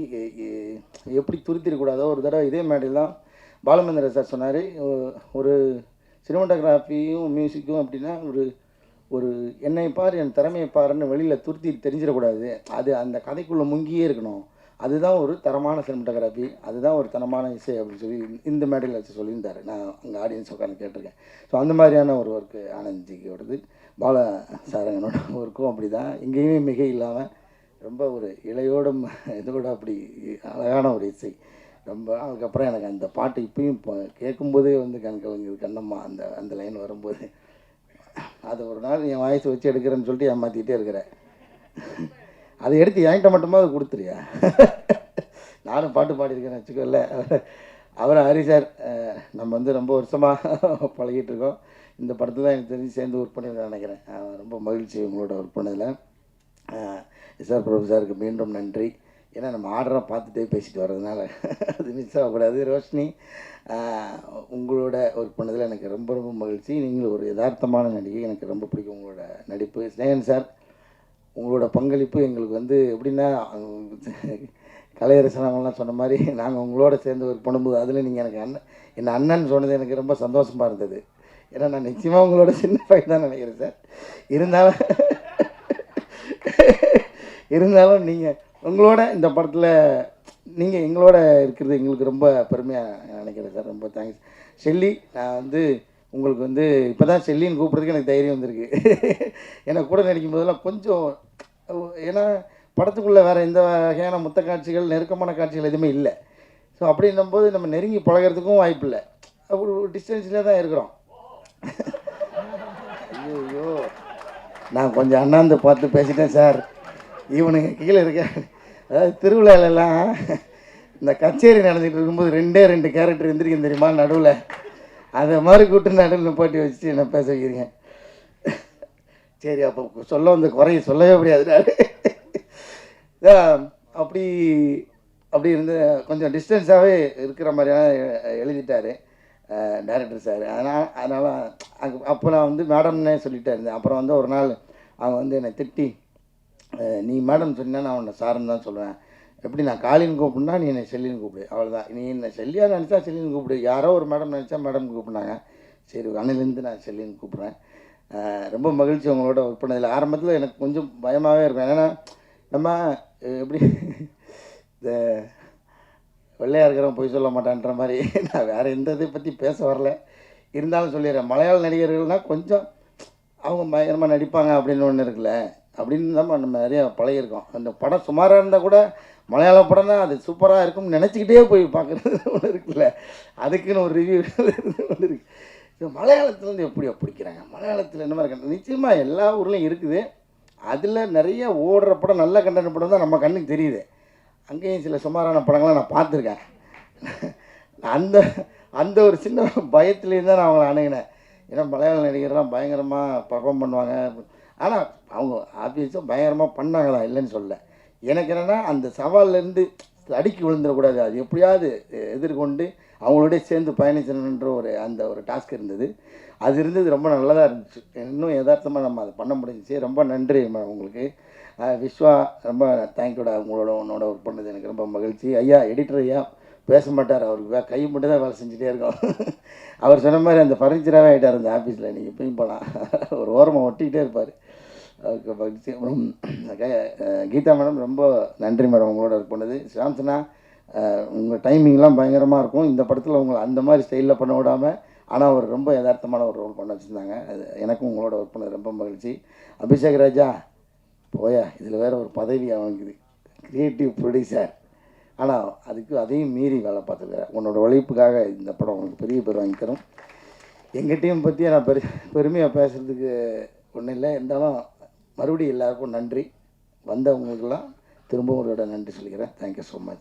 எப்படி துருத்திடக்கூடாதோ, ஒரு தடவை இதே மேடையில் தான் பாலுமேந்திர சார் சொன்னார், ஒரு சினிமாட்டோகிராஃபியும் மியூசிக்கும் அப்படின்னா ஒரு என்னை பார் என் திறமையை பாருன்னு வெளியில் துருத்தி தெரிஞ்சிடக்கூடாது, அது அந்த கதைக்குள்ளே முங்கியே இருக்கணும், அதுதான் ஒரு தரமான சினிமாட்டோகிராஃபி, அதுதான் ஒரு தரமான இசை அப்படின்னு சொல்லி இந்த மேடையில் வச்சு சொல்லியிருந்தார். நான் அங்கே ஆடியன்ஸ் உட்காந்து கேட்டிருக்கேன். ஸோ அந்த மாதிரியான ஒரு ஒர்க்கு ஆனந்த்ஜிக்கோடது. பால சாரங்கனோட ஒர்க்கும் அப்படி தான், எங்கேயுமே மிகை இல்லாமல் ரொம்ப ஒரு இளையோடும் இதோட அப்படி அழகான ஒரு இசை. ரொம்ப அதுக்கப்புறம் எனக்கு அந்த பாட்டு இப்பயும் இப்போ கேட்கும்போதே வந்து கலங்குது கண்ணம்மா, அந்த லைன் வரும்போது. அது ஒரு நாள் என் வாய்ஸ் வச்சு எடுக்கிறேன்னு சொல்லிட்டு ஏமாற்றிக்கிட்டே இருக்கிறேன். அதை எடுத்து என்கிட்ட மட்டுமா அது கொடுத்துறியா? நானும் பாட்டு பாடியிருக்கேன்னு வச்சுக்கோல்ல. அவர் ஹரி சார் நம்ம வந்து ரொம்ப வருஷமாக பழகிட்டு இருக்கோம். இந்த படத்தில் எனக்கு தெரிஞ்சு சேர்ந்து ஒர்க் பண்ணி நினைக்கிறேன். ரொம்ப மகிழ்ச்சி உங்களோட ஒர்க் பண்ணதில். எஸ்ஆர் பிரபு சாருக்கு மீண்டும் நன்றி. ஏன்னா நம்ம ஆர்டராக பார்த்துட்டே பேசிட்டு வர்றதுனால அது மிஸ் ஆகக்கூடாது. ரோஷினி, உங்களோட ஒர்க் பண்ணதில் எனக்கு ரொம்ப ரொம்ப மகிழ்ச்சி. நீங்கள் ஒரு யதார்த்தமான நடிகை, எனக்கு ரொம்ப பிடிக்கும் உங்களோட நடிப்பு. ஸ்னேகன் சார், உங்களோட பங்களிப்பு எங்களுக்கு வந்து எப்படின்னா, கலையரசன் அவங்களாம் சொன்ன மாதிரி நாங்கள் உங்களோட சேர்ந்து ஒர்க் பண்ணும்போது அதில் நீங்கள் எனக்கு என்ன அண்ணன் சொன்னது எனக்கு ரொம்ப சந்தோஷமாக இருந்தது. ஏன்னா நான் நிச்சயமாக உங்களோட சின்ன பையன் தான் நினைக்கிறேன் சார். இருந்தாலும் நீங்கள் உங்களோட இந்த படத்தில் நீங்கள் எங்களோட இருக்கிறது எங்களுக்கு ரொம்ப பெருமையாக நினைக்கிறேன் சார். ரொம்ப தேங்க்ஸ். ஷெல்லி, நான் வந்து உங்களுக்கு வந்து இப்போ தான் ஷெல்லின்னு கூப்பிட்றதுக்கு எனக்கு தைரியம் வந்திருக்கு. எனக்கு கூட நடிக்கும் போதெல்லாம் கொஞ்சம், ஏன்னா படத்துக்குள்ளே வேறு எந்த வகையான முத்த காட்சிகள், நெருக்கமான காட்சிகள் எதுவுமே இல்லை. ஸோ அப்படின்னும்போது நம்ம நெருங்கி பழகிறதுக்கும் வாய்ப்பு இல்லை, ஒரு டிஸ்டன்ஸில் தான் இருக்கிறோம். ஐயோ, நான் கொஞ்சம் அண்ணாந்து பார்த்து பேசிட்டேன் சார். இவனுங்க கீழே இருக்க, அதாவது திருவிழாலெல்லாம் இந்த கச்சேரி நடந்துகிட்டு இருக்கும்போது 2 கேரக்டர் எந்திரிக்கும் தெரியுமா நடுவில், அதை மாதிரி கூப்பிட்டு நடுவில் நிப்பாட்டி வச்சுட்டு என்ன பேச வைக்கிறீங்க? சரி, அப்போ சொல்ல வந்த குறைய சொல்லவே முடியாது. அப்படி இருந்து கொஞ்சம் டிஸ்டன்ஸாகவே இருக்கிற மாதிரியான எழுதிட்டார் டைரக்டர் சார். அதனால் அப்போ நான் வந்து மேடம்னே சொல்லிகிட்டே இருந்தேன். அப்புறம் வந்து ஒரு நாள் அவங்க வந்து என்னை திட்டி, நீ மேடம் சொன்னா நான் உன்னை சாருன்னு தான் சொல்லுவேன், எப்படி நான் காலின்னு கூப்பிட்னா நீ என்னை செல்லின்னு கூப்பிடு, அவ்வளோதான். நீ என்னை செல்லியாக நினச்சா செல்லின்னு கூப்பிடு, யாரோ ஒரு மேடம் நினச்சா மேடம் கூப்பிட்னாங்க, சரி அன்னிலேருந்து நான் செல்லின்னு கூப்பிட்றேன். ரொம்ப மகிழ்ச்சி உங்களோட ஒர்க் பண்ணதில். ஆரம்பத்தில் எனக்கு கொஞ்சம் பயமாகவே இருக்கும், ஏன்னா நம்ம எப்படி இந்த வெள்ளையாக இருக்கிறவங்க போய் சொல்ல மாட்டான்ற மாதிரி. நான் வேறு எந்த இதை பற்றி பேச வரல, இருந்தாலும் சொல்லிடுறேன். மலையாள நடிகர்கள்னால் கொஞ்சம் அவங்க பயங்கரமாக நடிப்பாங்க அப்படின்னு ஒன்று இருக்குல்ல, அப்படின்னு தான் நம்ம நிறையா பழகிருக்கோம். அந்த படம் சுமாராக இருந்தால் கூட மலையாள படம் தான் அது சூப்பராக இருக்கும்னு நினச்சிக்கிட்டே போய் பார்க்குறது ஒன்று இருக்குல்ல, அதுக்குன்னு ஒரு ரிவ்யூ ஒன்று இருக்குது. ஸோ மலையாளத்துலேருந்து எப்படி பிடிக்கிறாங்க, மலையாளத்தில் என்ன மாதிரி கண்டென்ட், நிச்சயமாக எல்லா ஊர்லேயும் இருக்குது. அதில் நிறைய ஓடுற படம், நல்ல கண்டென்ட் படம் தான் நம்ம கண்ணுக்கு தெரியுது. அங்கேயும் சில சுமாரான படங்கள்லாம் நான் பார்த்துருக்கேன். அந்த ஒரு சின்ன பயத்துலேருந்து தான் நான் அவங்கள அணுகினேன். ஏன்னா மலையாள நடிகர்லாம் பயங்கரமாக பர்ஃபார்ம் பண்ணுவாங்க, ஆனால் அவங்க ஆப்வியஸாக பயங்கரமாக பண்ணாங்க தான், இல்லைன்னு சொல்ல. எனக்கு என்னென்னா அந்த சவால்லேருந்து அடிக்கி விழுந்துடக்கூடாது, அது எப்படியாவது எதிர்கொண்டு அவங்களோட சேர்ந்து பயணிச்சணுன்ற ஒரு டாஸ்க் இருந்தது. அது இருந்தது ரொம்ப நல்லதாக இருந்துச்சு. இன்னும் யதார்த்தமாக நம்ம அதை பண்ண முடிஞ்சிச்சு. ரொம்ப நன்றி உங்களுக்கு. விஸ்வா, ரொம்ப தேங்க்யூடா, உன்னோட ஒர்க் பண்ணது எனக்கு ரொம்ப மகிழ்ச்சி. ஐயா எடிட்டர் ஐயா பேச மாட்டார், அவருக்கு கை மட்டும் தான் வேலை செஞ்சுட்டே இருக்கோம். அவர் சொன்ன மாதிரி அந்த ஃபர்னிச்சராகவே ஆகிட்டார் அந்த ஆஃபீஸில். நீங்கள் எப்பயும் போனால் ஒரு ஓரமாக ஒட்டிக்கிட்டே இருப்பார். அவருக்கு மகிழ்ச்சி. அப்புறம் கீதா மேடம், ரொம்ப நன்றி மேடம் உங்களோட ஒர்க் பண்ணது. சாம்சனா, உங்கள் டைமிங்லாம் பயங்கரமாக இருக்கும். இந்த படத்தில் உங்களை அந்த மாதிரி ஸ்டைலில் பண்ண விடாமல், ஆனால் அவர் ரொம்ப யதார்த்தமான ஒரு ரோல் பண்ண வச்சுருந்தாங்க. அது எனக்கும் உங்களோட ஒர்க் பண்ணது ரொம்ப மகிழ்ச்சி. அபிஷேக் ராஜா, போயா, இதில் வேறு ஒரு பதவி அவனுக்குது, கிரியேட்டிவ் ப்ரொடியூசர். ஆனால் அதையும் மீறி வேலை பார்த்துக்கிறேன். உன்னோட உழைப்புக்காக இந்த படம் உங்களுக்கு பெரிய பேர் வாங்கி தரும். எங்கள் டீம் பற்றி நான் பெருமையாக பேசுகிறதுக்கு ஒன்றும் இல்லை, இருந்தாலும் மறுபடியும் எல்லாருக்கும் நன்றி. வந்தவங்களுக்கெல்லாம் திரும்பவும் உங்களோட நன்றி சொல்லிக்கிறேன். Thank you so much.